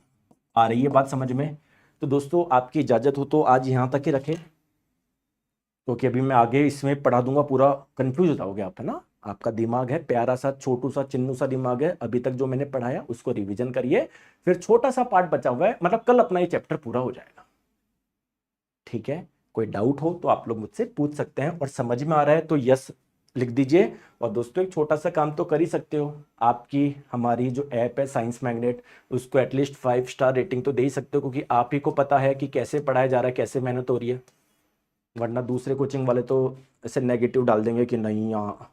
आ रही है बात समझ में? तो दोस्तों आपकी इजाजत हो तो आज यहां तक ही रखें, क्योंकि अभी मैं आगे इसमें पढ़ा दूंगा, पूरा कंफ्यूज हो जाओगे आप, है ना? आपका दिमाग है प्यारा सा, छोटू सा, चिन्नू सा दिमाग है, अभी तक जो मैंने पढ़ाया उसको रिवीजन करिए, फिर छोटा सा पार्ट बचा हुआ है, मतलब कल अपना ये चैप्टर पूरा हो जाएगा। ठीक है, कोई डाउट हो तो आप लोग मुझसे पूछ सकते हैं, और समझ में आ रहा है तो यस लिख दीजिए। और दोस्तों एक छोटा सा काम तो कर ही सकते हो, आपकी हमारी जो ऐप है साइंस मैग्नेट, उसको एटलीस्ट 5 स्टार रेटिंग तो दे ही सकते हो, क्योंकि आप ही को पता है कि कैसे पढ़ाया जा रहा है, कैसे मेहनत हो रही है। वरना दूसरे कोचिंग वाले तो ऐसे नेगेटिव डाल देंगे कि नहीं यहाँ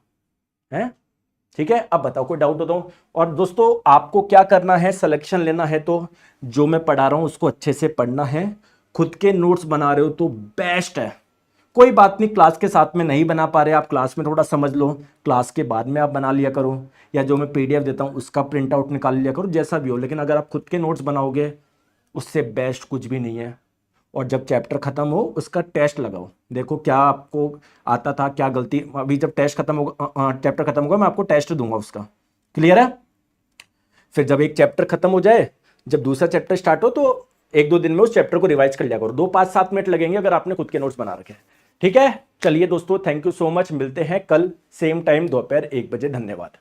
है। ठीक है, अब बताओ कोई डाउट हो तो। और दोस्तों आपको क्या करना है? सिलेक्शन लेना है तो जो मैं पढ़ा रहा हूं उसको अच्छे से पढ़ना है। खुद के नोट्स बना रहे हो तो बेस्ट है, कोई बात नहीं, क्लास के साथ में नहीं बना पा रहे आप, क्लास में थोड़ा समझ लो, क्लास के बाद में आप बना लिया करो, या जो मैं पीडीएफ देता हूँ उसका प्रिंट आउट निकाल लिया करो, जैसा भी हो। लेकिन अगर आप खुद के नोट्स बनाओगे उससे बेस्ट कुछ भी नहीं है। और जब चैप्टर खत्म हो उसका टेस्ट लगाओ, देखो क्या आपको आता था, क्या गलती। अभी जब टेस्ट खत्म होगा, चैप्टर खत्म होगा, मैं आपको टेस्ट दूंगा उसका, क्लियर है। फिर जब एक चैप्टर खत्म हो जाए, जब दूसरा चैप्टर स्टार्ट हो, तो 1-2 दिन में उस चैप्टर को रिवाइज कर लिया करो। 2-5-7 मिनट लगेंगे अगर आपने खुद के नोट्स बना रखे। ठीक है, चलिए दोस्तों, थैंक यू सो मच, मिलते हैं कल सेम टाइम दोपहर 1 बजे। धन्यवाद।